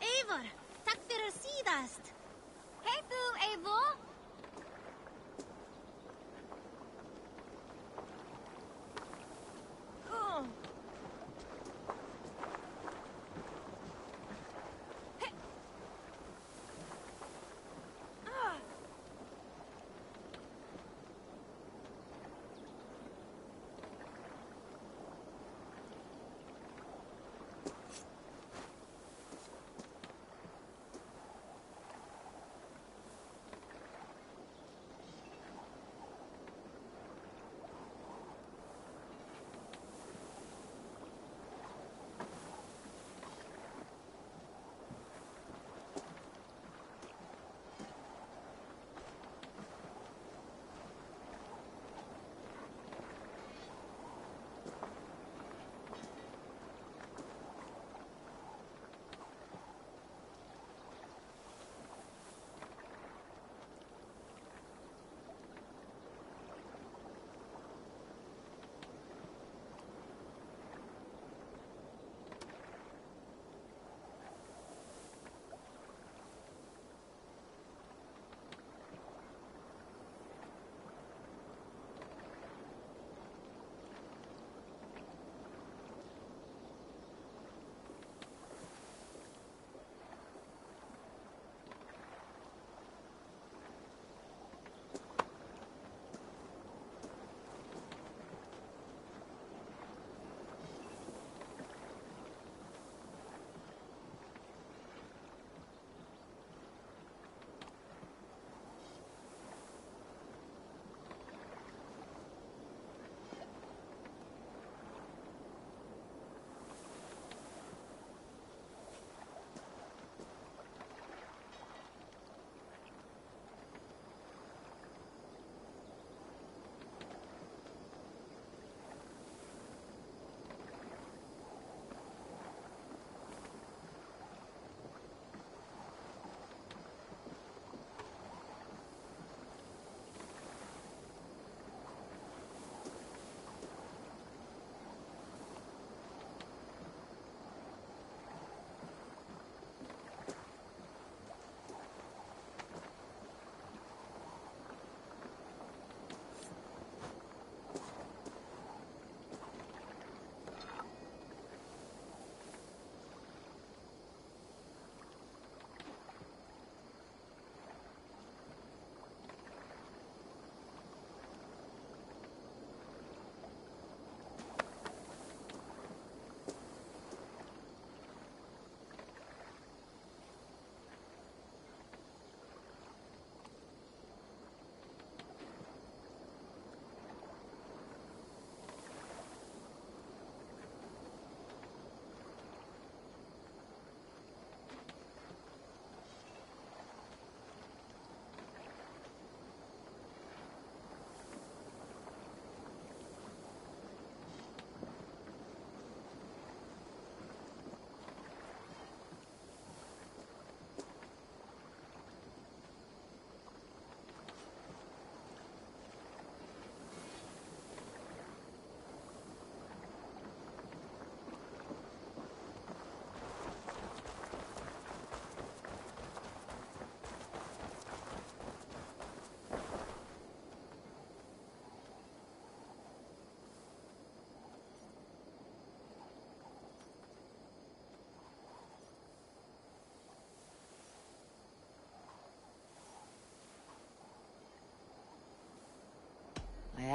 Eivor, takk fyrir síðast. Hey, Boo, Eivor.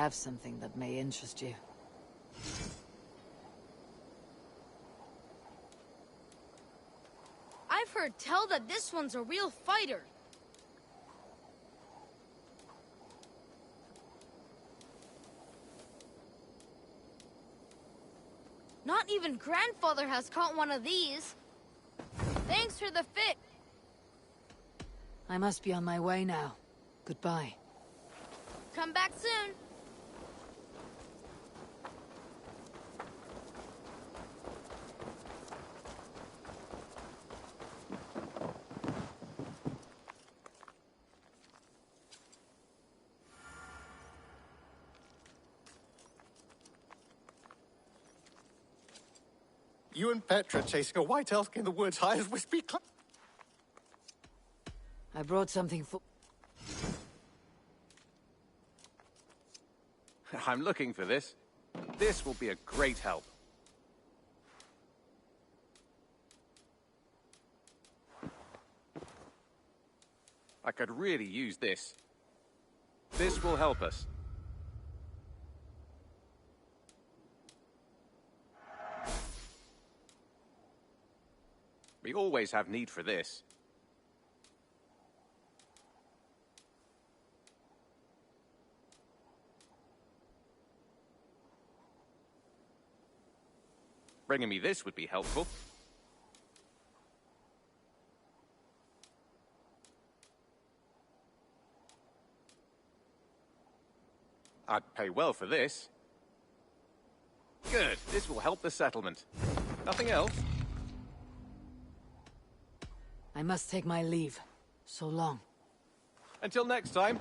have something that may interest you. I've heard tell that this one's a real fighter. Not even Grandfather has caught one of these. Thanks for the fit. I must be on my way now. Goodbye. Come back soon. You and Petra chasing a white elk in the woods high as Wispy Cl- I brought something for... I'm looking for this. This will be a great help. I could really use this. This will help us. We always have need for this. Bringing me this would be helpful. I'd pay well for this. Good. This will help the settlement. Nothing else? I must take my leave. So long. Until next time.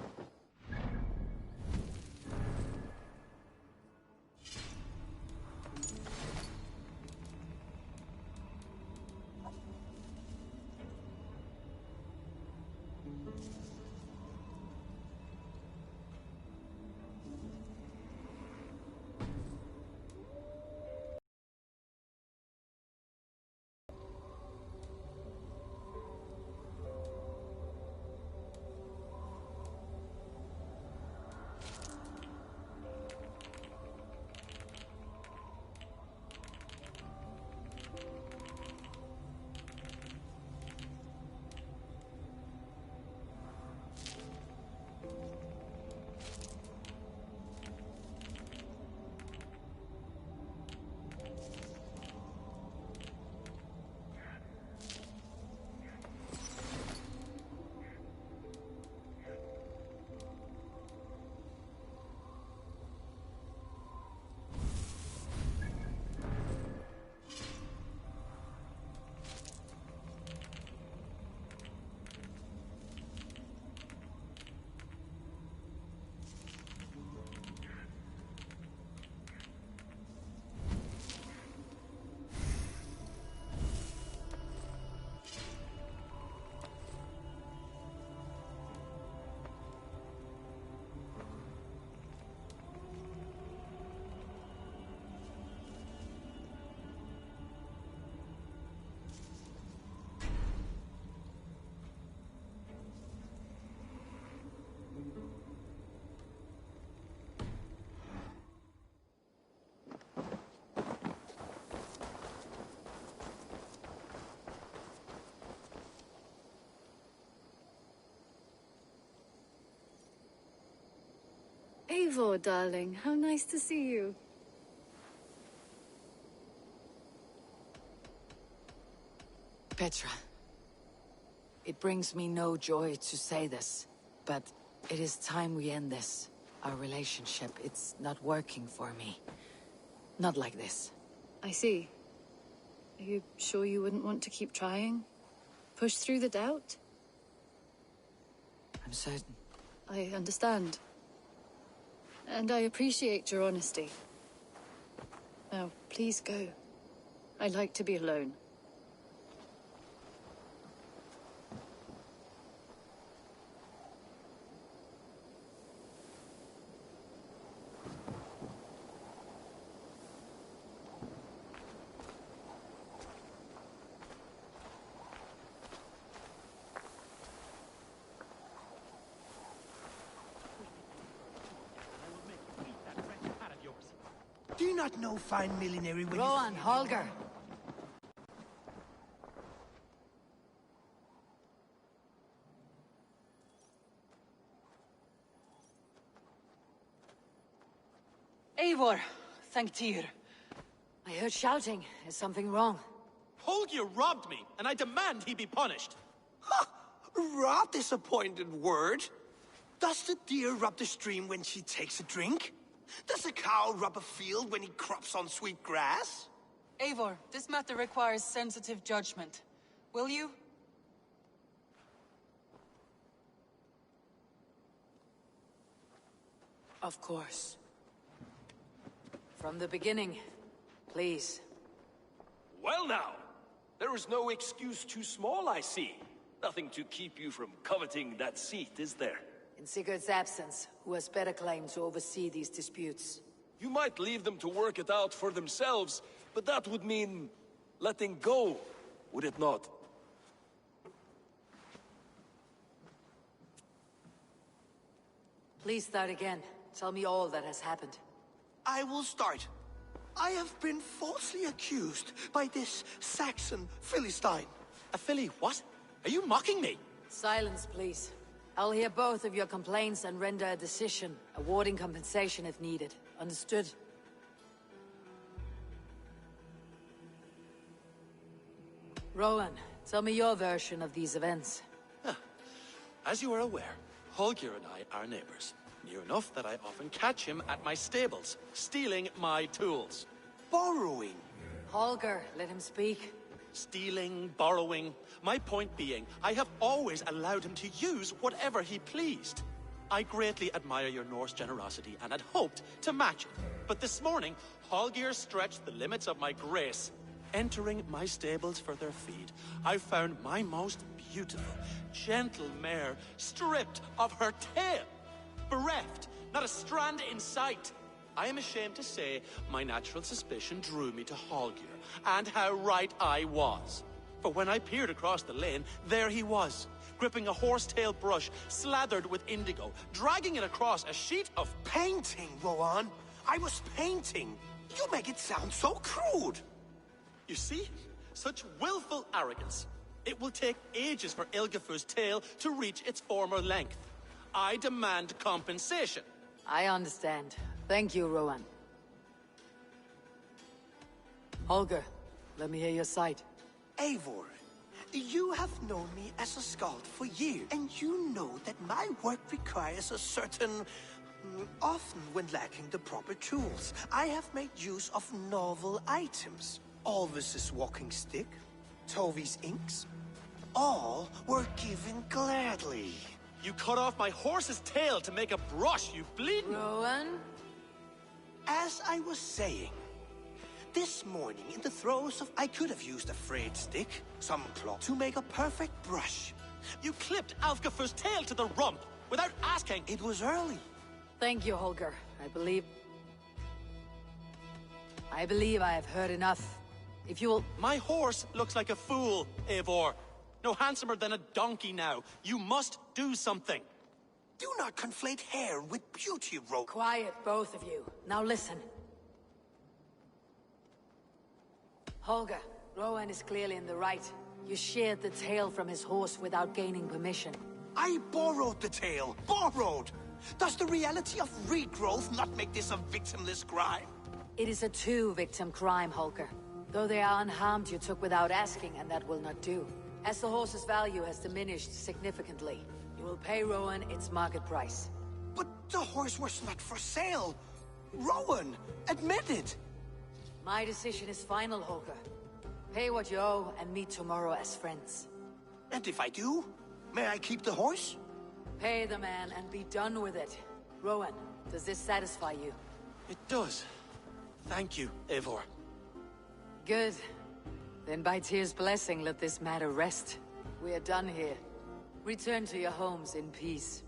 Eivor, darling, how nice to see you. Petra. It brings me no joy to say this, but it is time we end this. Our relationship, it's not working for me. Not like this. I see. Are you sure you wouldn't want to keep trying? Push through the doubt? I'm certain. I understand. And I appreciate your honesty. Now, please go. I like to be alone. not know fine millinery when Rowan, Holger. Eivor, thank Tyr. I heard shouting. Is something wrong? Holger robbed me, and I demand he be punished. Robbed is a pointed word. Does the deer rub the stream when she takes a drink? Does a cow rub a field when he crops on sweet grass? Eivor, this matter requires sensitive judgment. Will you? Of course. From the beginning, please. Well now, there is no excuse too small, I see. Nothing to keep you from coveting that seat, is there? In Sigurd's absence, who has better claim to oversee these disputes? You might leave them to work it out for themselves, but that would mean letting go, would it not? Please start again. Tell me all that has happened. I will start. I have been falsely accused by this Saxon Philistine. A Philly what? Are you mocking me? Silence, please. I'll hear both of your complaints and render a decision, awarding compensation if needed. Understood? Rowan, tell me your version of these events. As you are aware, Holger and I are neighbors. Near enough that I often catch him at my stables, stealing my tools. Borrowing. Holger, let him speak. Stealing, borrowing. My point being, I have always allowed him to use whatever he pleased. I greatly admire your Norse generosity and had hoped to match it. But this morning, Holger stretched the limits of my grace. Entering my stables for their feed, I found my most beautiful, gentle mare stripped of her tail. Bereft, not a strand in sight. I am ashamed to say my natural suspicion drew me to Holger, and how right I was. For when I peered across the lane, there he was, gripping a horsetail brush slathered with indigo, dragging it across a sheet of painting, Rowan. I was painting. You make it sound so crude. You see? Such willful arrogance. It will take ages for Ilgafur's tail to reach its former length. I demand compensation. I understand. Thank you, Rowan. Holger, let me hear your side. Eivor, you have known me as a skald for years, and you know that my work requires a certain... often when lacking the proper tools, I have made use of novel items. Alvis's walking stick, Tovi's inks, all were given gladly. You cut off my horse's tail to make a brush, you bleeding... Rowan? As I was saying, this morning in the throes of... I could have used a frayed stick, some cloth, to make a perfect brush. You clipped Alfgafur's tail to the rump, without asking. It was early. Thank you, Holger. I believe I have heard enough. If you'll... My horse looks like a fool, Eivor. No handsomer than a donkey now. You must do something. Do not conflate hair with beauty, Rowan. Quiet, both of you. Now listen. Holger, Rowan is clearly in the right. You sheared the tail from his horse without gaining permission. I borrowed the tail. Borrowed! Does the reality of regrowth not make this a victimless crime? It is a two-victim crime, Holger. Though they are unharmed, you took without asking, and that will not do. As the horse's value has diminished significantly, you will pay Rowan its market price. But the horse was not for sale. Rowan, admit it. My decision is final, Holger. Pay what you owe and meet tomorrow as friends. And if I do, may I keep the horse? Pay the man and be done with it. Rowan, does this satisfy you? It does. Thank you, Eivor. Good. Then by Tyr's blessing, let this matter rest. We are done here. Return to your homes in peace.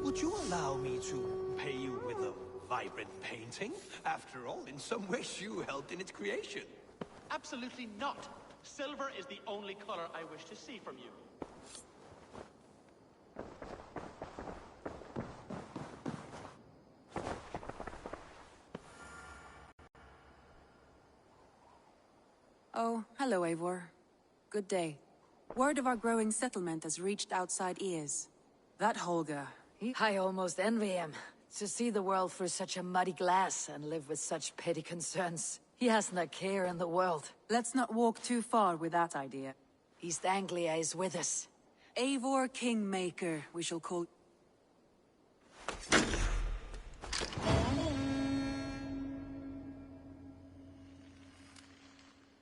Would you allow me to pay you with a vibrant painting? After all, in some ways you helped in its creation. Absolutely not. Silver is the only color I wish to see from you. Oh, hello, Eivor. Good day. Word of our growing settlement has reached outside ears. That Holger, I almost envy him. To see the world through such a muddy glass and live with such petty concerns. He hasn't a care in the world. Let's not walk too far with that idea. East Anglia is with us. Eivor Kingmaker, we shall call...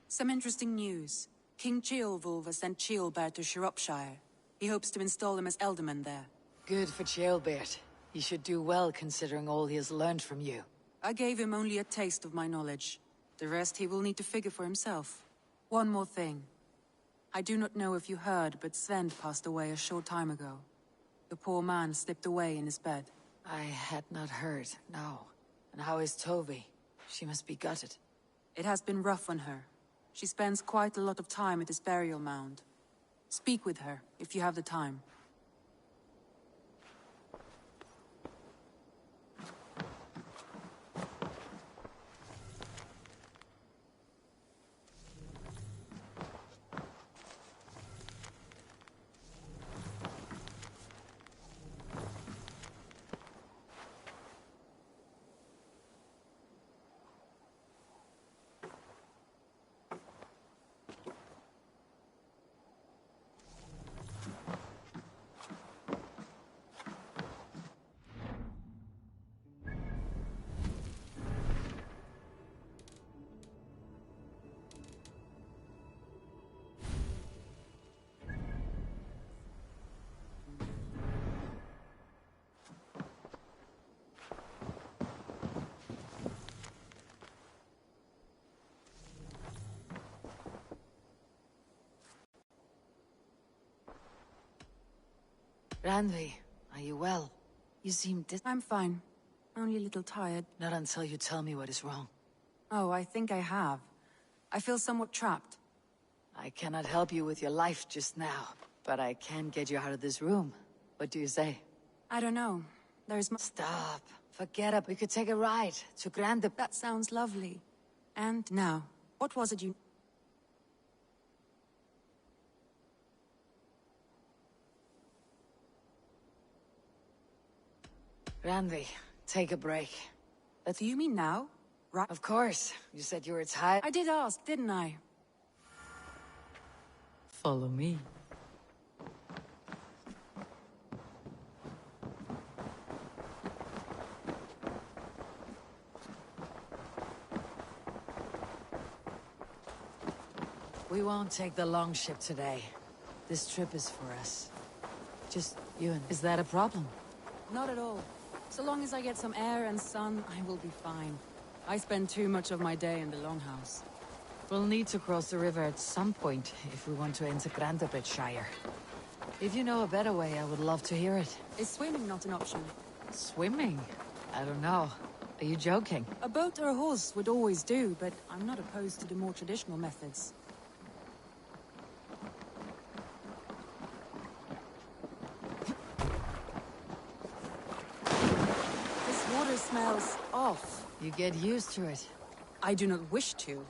Some interesting news. King Ceolwulf has sent Ceolbert to Shropshire. He hopes to install him as Elderman there. Good for Ceolbert. He should do well considering all he has learned from you. I gave him only a taste of my knowledge. The rest he will need to figure for himself. One more thing. I do not know if you heard, but Sven passed away a short time ago. The poor man slipped away in his bed. I had not heard, no. And how is Tovi? She must be gutted. It has been rough on her. She spends quite a lot of time at his burial mound. Speak with her, if you have the time. Randvi, are you well? You seem I'm fine. Only a little tired. Not until you tell me what is wrong. Oh, I think I have. I feel somewhat trapped. I cannot help you with your life just now, but I can get you out of this room. What do you say? I don't know. There's Stop. Forget it. We could take a ride to Grande. That sounds lovely. And now, what was it you... Randvi, take a break. Do you mean now? Right. Of course. You said you were tired. I did ask, didn't I? Follow me. We won't take the long ship today. This trip is for us. Just you and... Is that a problem? Not at all. So long as I get some air and sun, I will be fine. I spend too much of my day in the Longhouse. We'll need to cross the river at some point if we want to enter Grandabitshire. If you know a better way, I would love to hear it. Is swimming not an option? Swimming? I don't know. Are you joking? A boat or a horse would always do, but I'm not opposed to the more traditional methods. This water smells off. You get used to it. I do not wish to.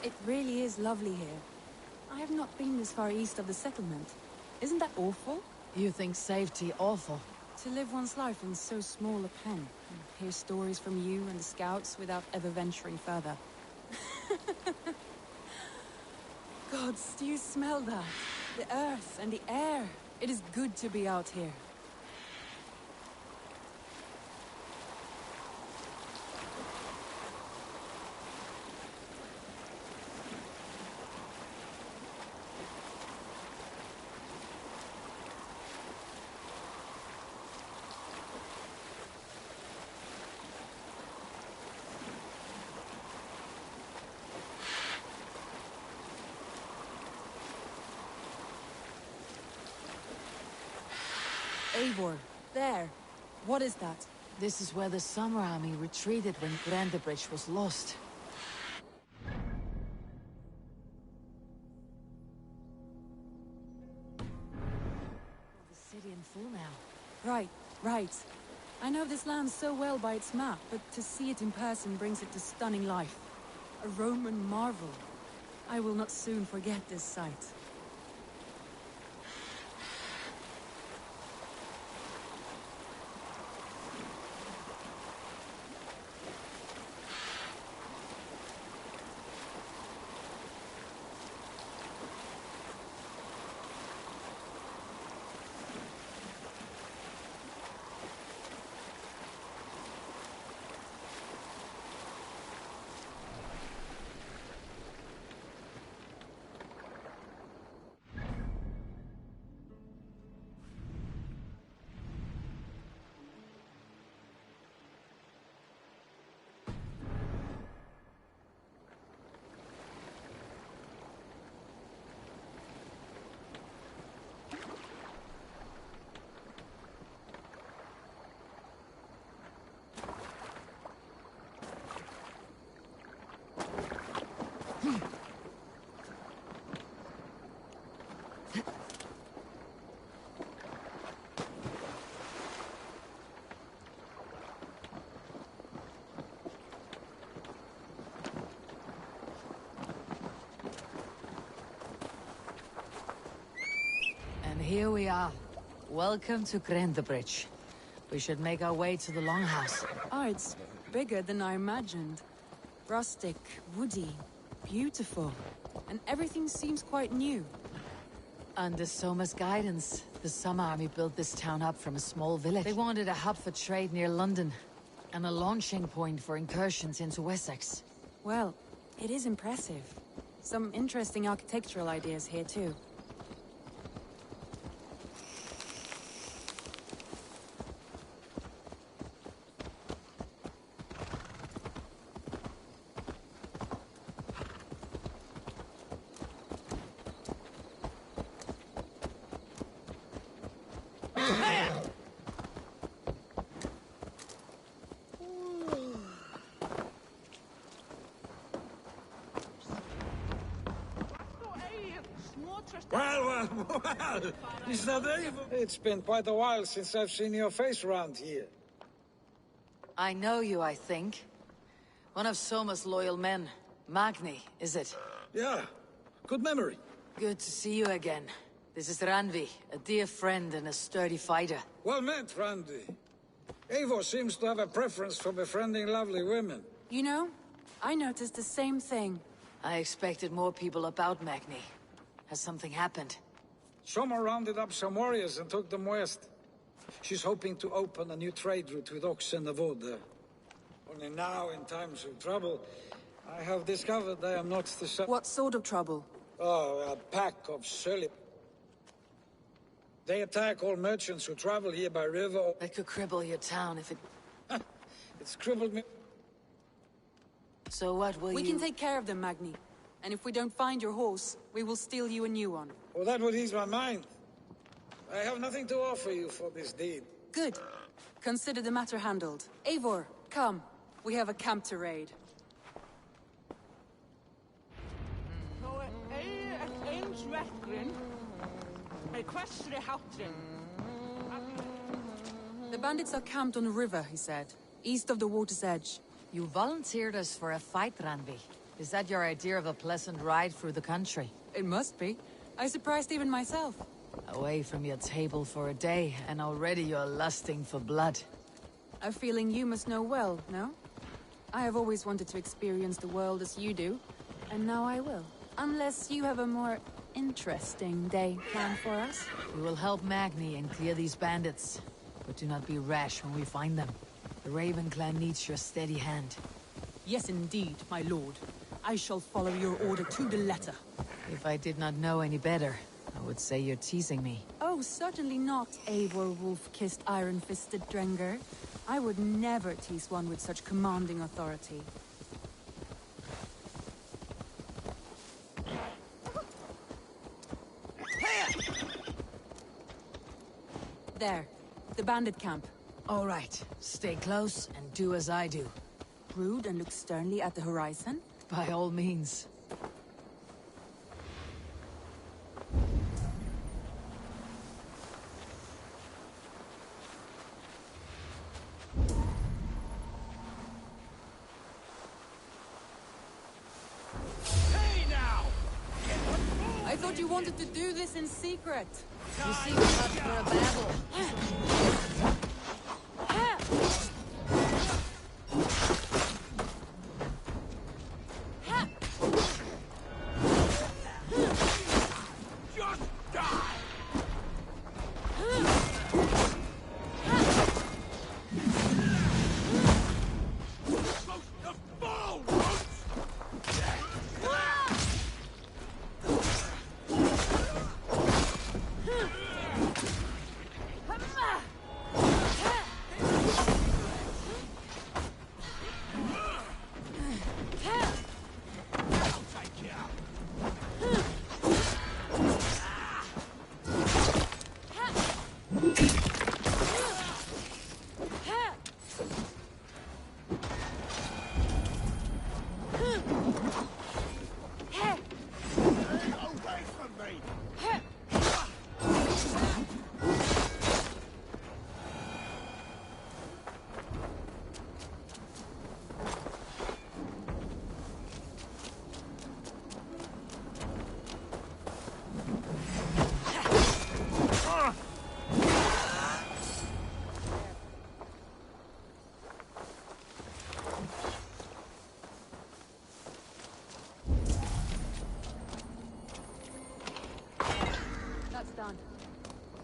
It really is lovely here. I have not been this far east of the settlement. Isn't that awful? You think safety awful? To live one's life in so small a pen, and hear stories from you and the scouts without ever venturing further. Gods, do you smell that? The earth and the air. It is good to be out here. Eivor, there. What is that? This is where the Summer Army retreated when Grendebridge was lost. The city in full now. Right. I know this land so well by its map, but to see it in person brings it to stunning life. A Roman marvel. I will not soon forget this sight. Here we are. Welcome to Grendebridge. We should make our way to the Longhouse. Oh, it's bigger than I imagined. Rustic, woody, beautiful. And everything seems quite new. Under Soma's guidance, the Summer Army built this town up from a small village. They wanted a hub for trade near London, and a launching point for incursions into Wessex. Well, it is impressive. Some interesting architectural ideas here too. Well, is that Dave? It's been quite a while since I've seen your face around here. I know you, I think. One of Soma's loyal men. Magni, is it? Yeah, good memory. Good to see you again. This is Randvi, a dear friend and a sturdy fighter. Well met, Randvi. Eivor seems to have a preference for befriending lovely women. You know, I noticed the same thing. I expected more people about Magni. Has something happened? Soma rounded up some warriors and took them west. She's hoping to open a new trade route with Ox and Avod there. Only now, in times of trouble, I have discovered I am not the What sort of trouble? Oh, a pack of surly... They attack all merchants who travel here by river. That could cripple your town if it... It's crippled me. So what will We can take care of them, Magni. And if we don't find your horse, we will steal you a new one. Well, that would ease my mind. I have nothing to offer you for this deed. Good. Consider the matter handled. Eivor, come. We have a camp to raid. The bandits are camped on a river, he said. East of the water's edge. You volunteered us for a fight, Randvi. Is that your idea of a pleasant ride through the country? It must be. I surprised even myself. Away from your table for a day, and already you're lusting for blood. A feeling you must know well, no? I have always wanted to experience the world as you do, and now I will. Unless you have a more interesting day planned for us. We will help Magni and clear these bandits. But do not be rash when we find them. The Raven clan needs your steady hand. Yes, indeed, my lord. I shall follow your order to the letter. If I did not know any better, I would say you're teasing me. Oh, certainly not, Eivor wolf-kissed iron-fisted Drenger. I would never tease one with such commanding authority. There, the bandit camp. All right, stay close and do as I do. Brood and look sternly at the horizon? By all means. I thought you wanted to do this in secret. You seem much for a battle. Done.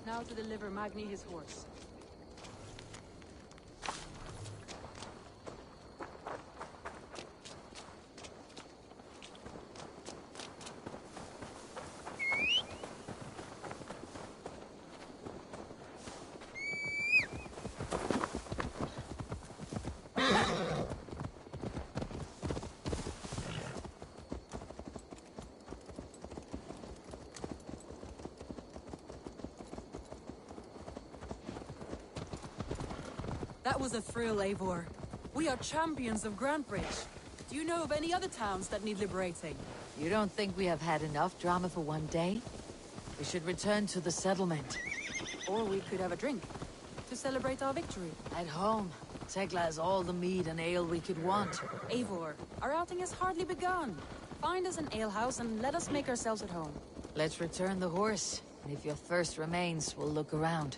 Now to deliver Magni his horse. That was a thrill, Eivor. We are champions of Grantbridge. Do you know of any other towns that need liberating? You don't think we have had enough drama for one day? We should return to the settlement. Or we could have a drink, to celebrate our victory. At home, Tekla has all the mead and ale we could want. Eivor, our outing has hardly begun. Find us an alehouse and let us make ourselves at home. Let's return the horse, and if your thirst remains, we'll look around.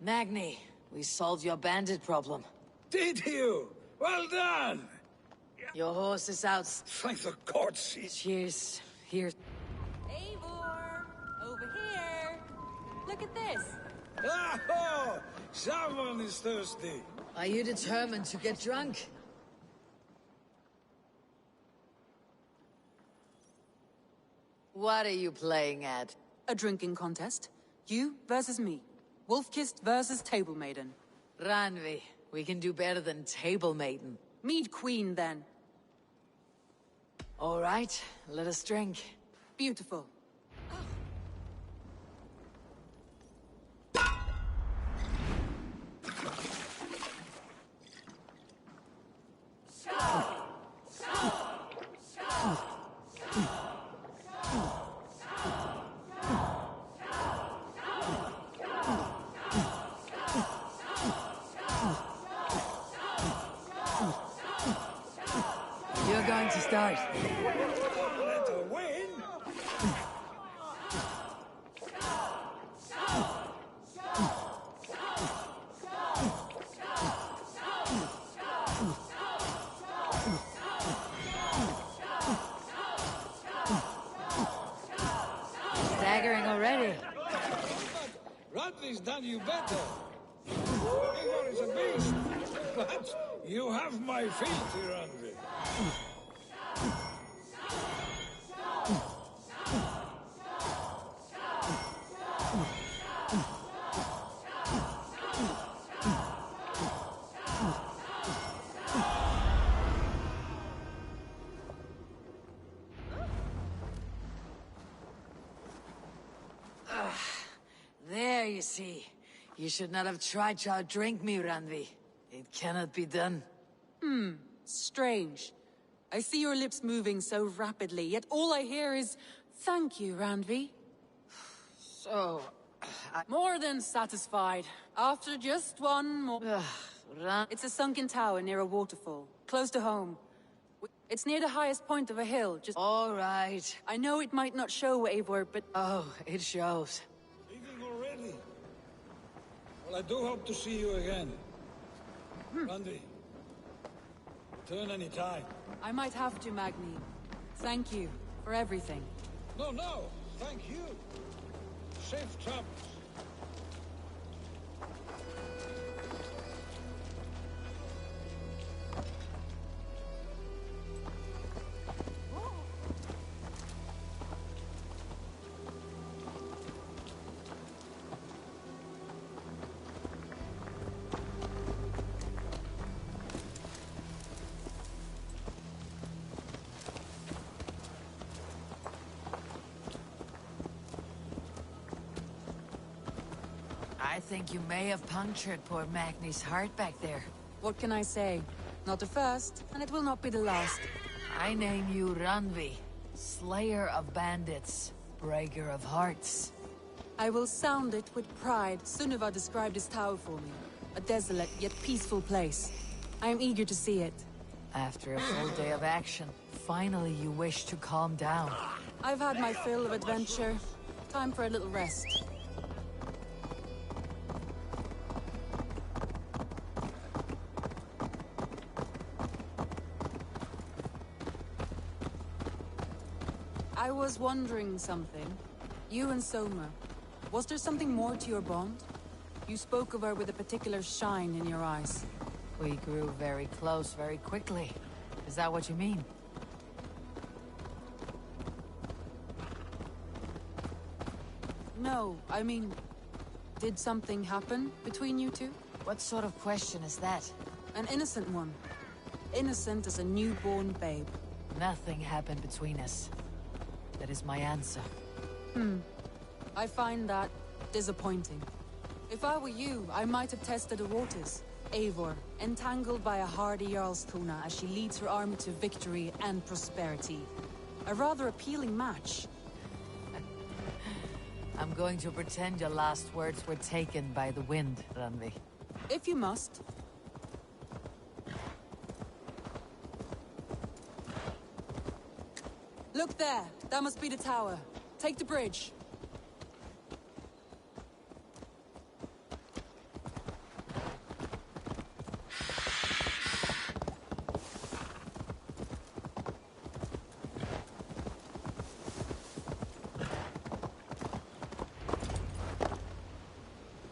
Magni, we solved your bandit problem. Did you? Well done! Your horse is out. Thank the gods. Cheers. Here. Eivor! Over here! Look at this! Oh, someone is thirsty. Are you determined to get drunk? What are you playing at? A drinking contest. You versus me. Wolf-kissed versus Table Maiden. Randvi, we can do better than Table Maiden. Mead Queen, then. All right, let us drink. Beautiful. You're going to start. Let her win. Staggering already. Randvi's done you better. Igor is a beast, but you have my feet, Randvi. There, you see. You should not have tried to outdrink me, Randvi. It cannot be done. Strange. I see your lips moving so rapidly, yet all I hear is, "Thank you, Randvi." So, More than satisfied. After just one more... It's a sunken tower near a waterfall, close to home. It's near the highest point of a hill, just... All right. I know it might not show, Eivor, but... Oh, it shows. Leaving already? Well, I do hope to see you again. Randvi, return any time. I might have to, Magni. Thank you for everything. No, thank you. Safe travels. I think you may have punctured poor Magni's heart back there. What can I say? Not the first, and it will not be the last. I name you Randvi, Slayer of Bandits, Breaker of Hearts. I will sound it with pride. Sunniva described this tower for me. A desolate yet peaceful place. I am eager to see it. After a full day of action, finally you wish to calm down. I've had my fill of adventure. Time for a little rest. I was wondering something. You and Soma, was there something more to your bond? You spoke of her with a particular shine in your eyes. We grew very close very quickly. Is that what you mean? No, I mean, did something happen between you two? What sort of question is that? An innocent one. Innocent as a newborn babe. Nothing happened between us. That is my answer. I find that disappointing. If I were you, I might have tested the waters. Eivor, entangled by a hardy Jarlskona as she leads her army to victory and prosperity. A rather appealing match. I'm going to pretend your last words were taken by the wind, Randvi. If you must. Look there! That must be the tower. Take the bridge.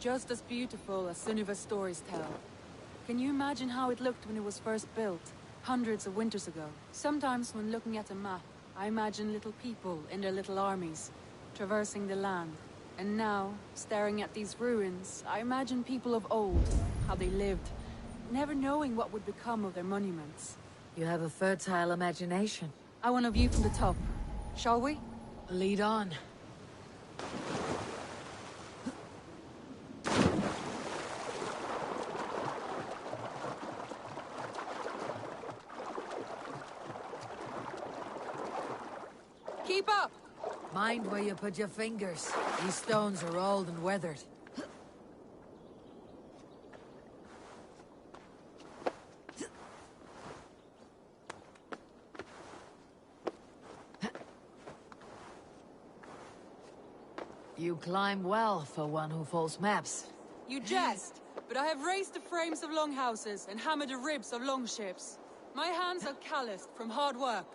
Just as beautiful as Sunniva's stories tell. Can you imagine how it looked when it was first built, hundreds of winters ago? Sometimes when looking at a map, I imagine little people in their little armies, traversing the land. And now, staring at these ruins, I imagine people of old, how they lived, never knowing what would become of their monuments. You have a fertile imagination. I want a view from the top. Shall we? Lead on. Keep up! Mind where you put your fingers. These stones are old and weathered. You climb well for one who folds maps. You jest, but I have raised the frames of longhouses and hammered the ribs of longships. My hands are calloused from hard work.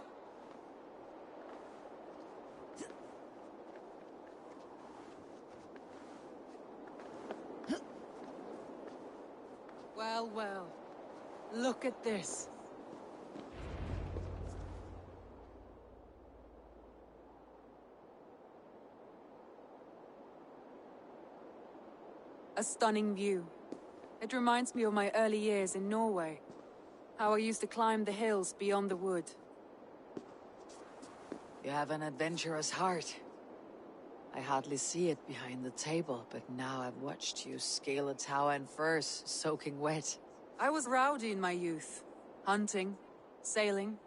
Well, well. Look at this. A stunning view. It reminds me of my early years in Norway. How I used to climb the hills beyond the wood. You have an adventurous heart. I hardly see it behind the table, but now I've watched you scale a tower in furs, soaking wet. I was rowdy in my youth. Hunting, sailing.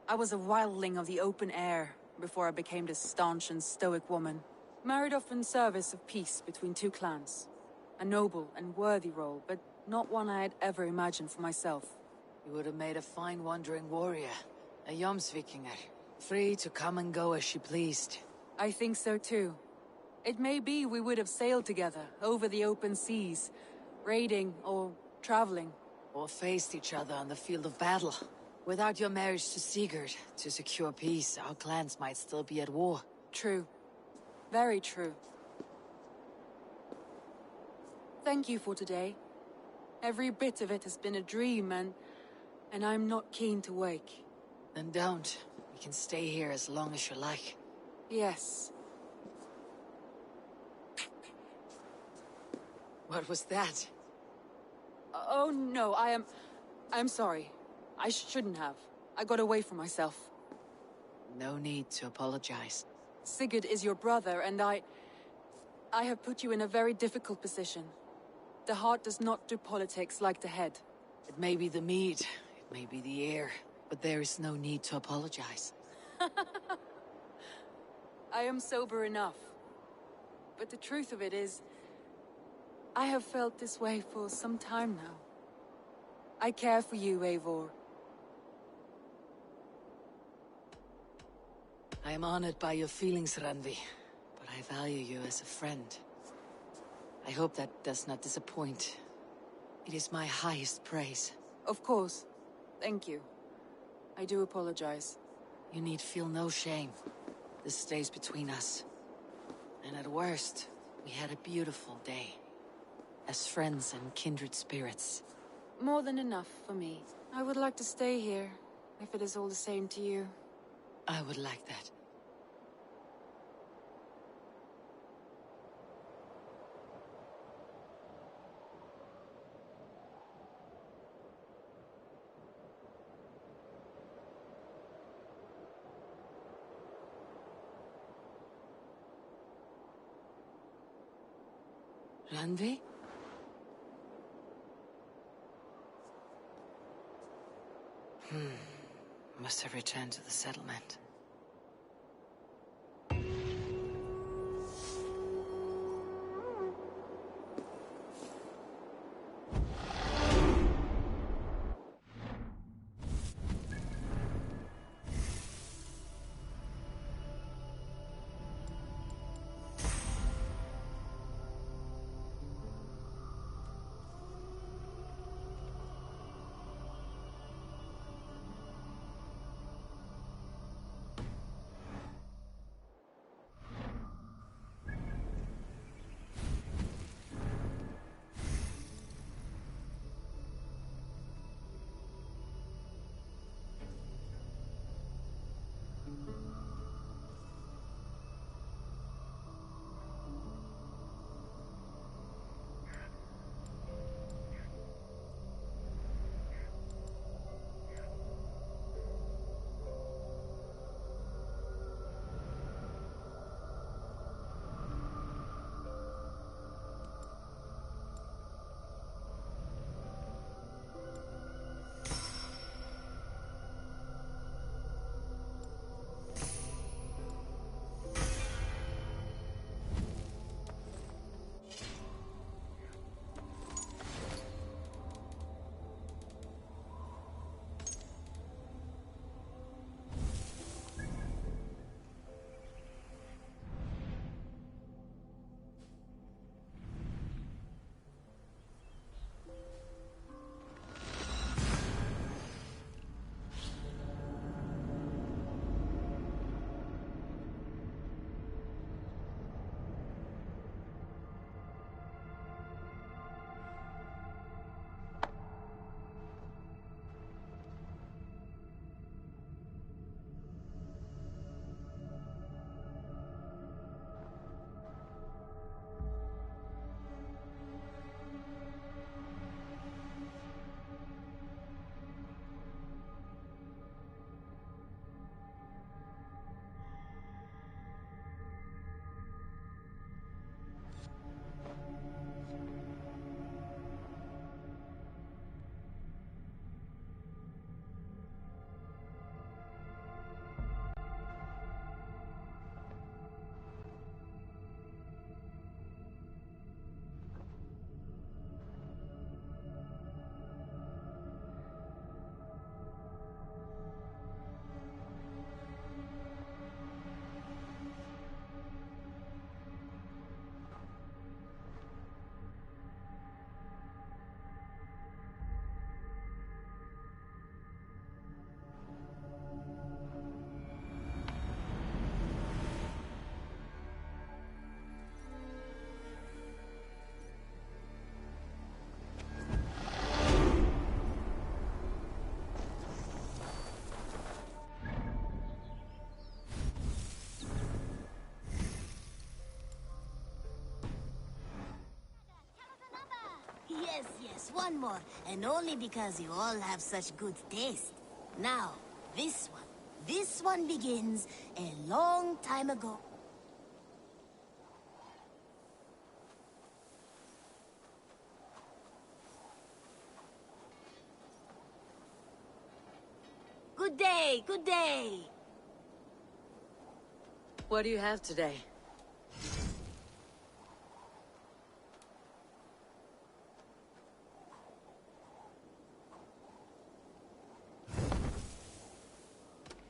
I was a wildling of the open air, before I became this staunch and stoic woman. Married off in service of peace between two clans. A noble and worthy role, but not one I had ever imagined for myself. You would have made a fine wandering warrior. A Jomsvikinger. Free to come and go as she pleased. I think so too. It may be we would have sailed together, over the open seas, raiding or traveling. Or faced each other on the field of battle. Without your marriage to Sigurd, to secure peace, our clans might still be at war. True. Very true. Thank you for today. Every bit of it has been a dream, and I'm not keen to wake. Then don't. We can stay here as long as you like. Yes. What was that? Oh no, I'm sorry. I shouldn't have. I got away from myself. No need to apologize. Sigurd is your brother, and I have put you in a very difficult position. The heart does not do politics like the head. It may be the mead, it may be the air, but there is no need to apologize. I am sober enough. But the truth of it is, I have felt this way for some time now. I care for you, Eivor. I am honored by your feelings, Randvi, but I value you as a friend. I hope that does not disappoint. It is my highest praise. Of course. Thank you. I do apologize. You need feel no shame. This stays between us. And at worst, we had a beautiful day. As friends and kindred spirits. More than enough for me. I would like to stay here, if it is all the same to you. I would like that. Randvi? Must have returned to the settlement. Yes, one more. And only because you all have such good taste. Now, this one. This one begins a long time ago. Good day, good day. What do you have today?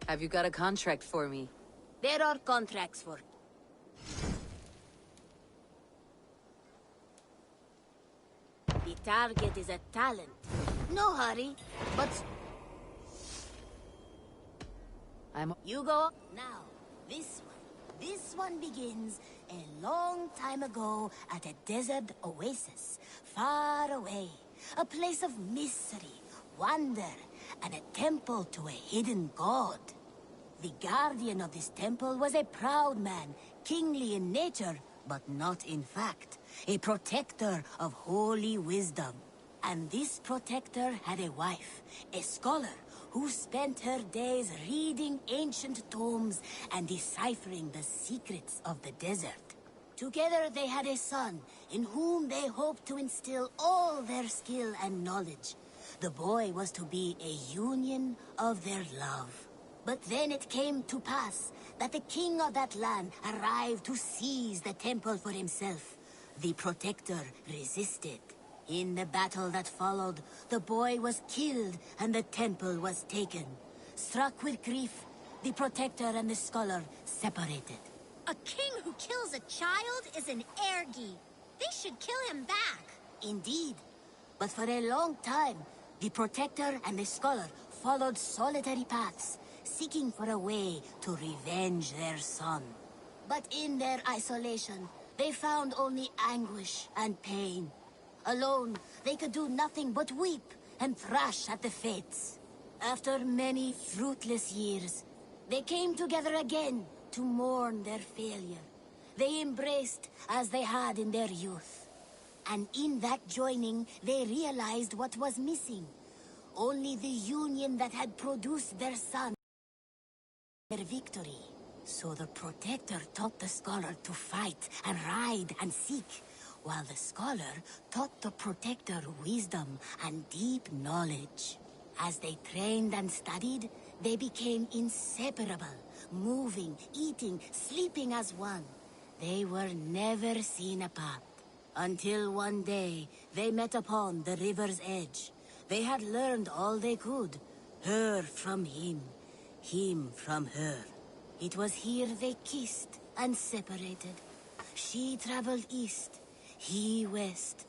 Have you got a contract for me? There are contracts for... The target is a talent. No hurry, but... You go now. This one begins a long time ago at a desert oasis, far away. A place of mystery, wonder, and a temple to a hidden god. The guardian of this temple was a proud man, kingly in nature, but not in fact. A protector of holy wisdom. And this protector had a wife, a scholar, who spent her days reading ancient tomes and deciphering the secrets of the desert. Together they had a son, in whom they hoped to instill all their skill and knowledge. The boy was to be a union of their love. But then it came to pass that the king of that land arrived to seize the temple for himself. The protector resisted. In the battle that followed, the boy was killed and the temple was taken. Struck with grief, the protector and the scholar separated. A king who kills a child is an ergi. They should kill him back. Indeed. But for a long time, the protector and the scholar followed solitary paths, seeking for a way to revenge their son. But in their isolation, they found only anguish and pain. Alone, they could do nothing but weep and thrash at the fates. After many fruitless years, they came together again to mourn their failure. They embraced as they had in their youth. And in that joining, they realized what was missing. Only the union that had produced their son, their victory. So the protector taught the scholar to fight and ride and seek, while the scholar taught the protector wisdom and deep knowledge. As they trained and studied, they became inseparable, moving, eating, sleeping as one. They were never seen apart, until one day they met upon the river's edge. They had learned all they could, her from him from her. It was here they kissed and separated. She traveled east, he west.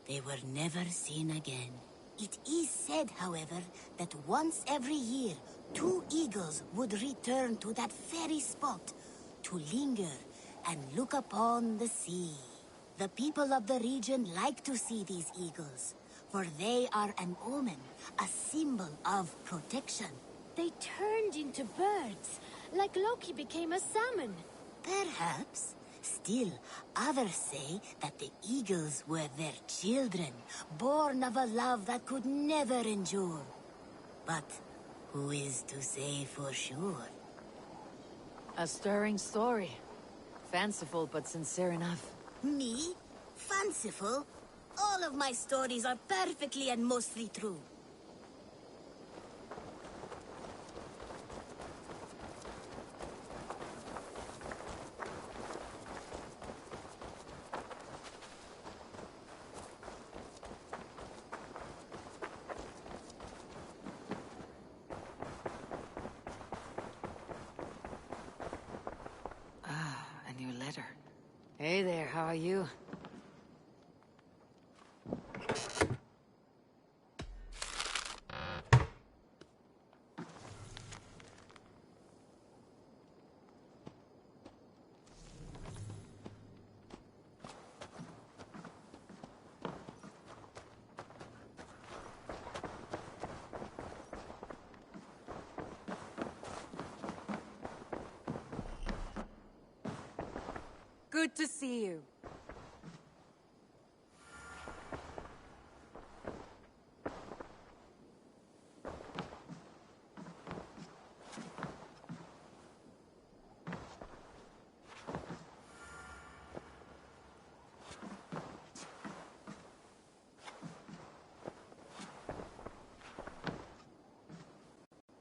They were never seen again. It is said, however, that once every year, 2 eagles would return to that very spot to linger and look upon the sea. The people of the region like to see these eagles, for they are an omen, a symbol of protection. They turned into birds, like Loki became a salmon. Perhaps. Still, others say that the eagles were their children, born of a love that could never endure. But who is to say for sure? A stirring story. Fanciful but sincere enough. Me? Fanciful? All of my stories are perfectly and mostly true. Hey there, how are you? Good to see you.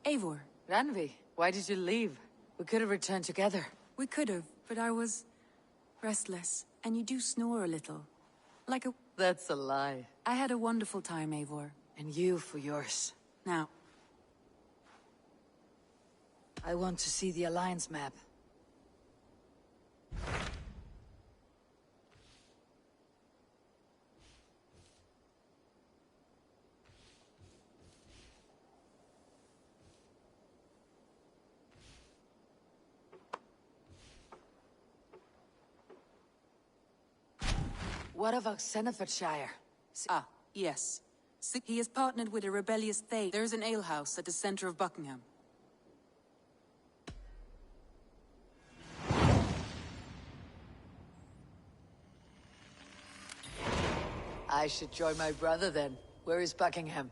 Eivor. Randvi, why did you leave? We could have returned together. We could have, but I was... restless. And you do snore a little. Like a... That's a lie. I had a wonderful time, Eivor. And you for yours. Now. I want to see the Alliance map. What about Senefordshire? Ah, yes. He is partnered with a rebellious Thane. There is an alehouse at the center of Buckingham. I should join my brother then. Where is Buckingham?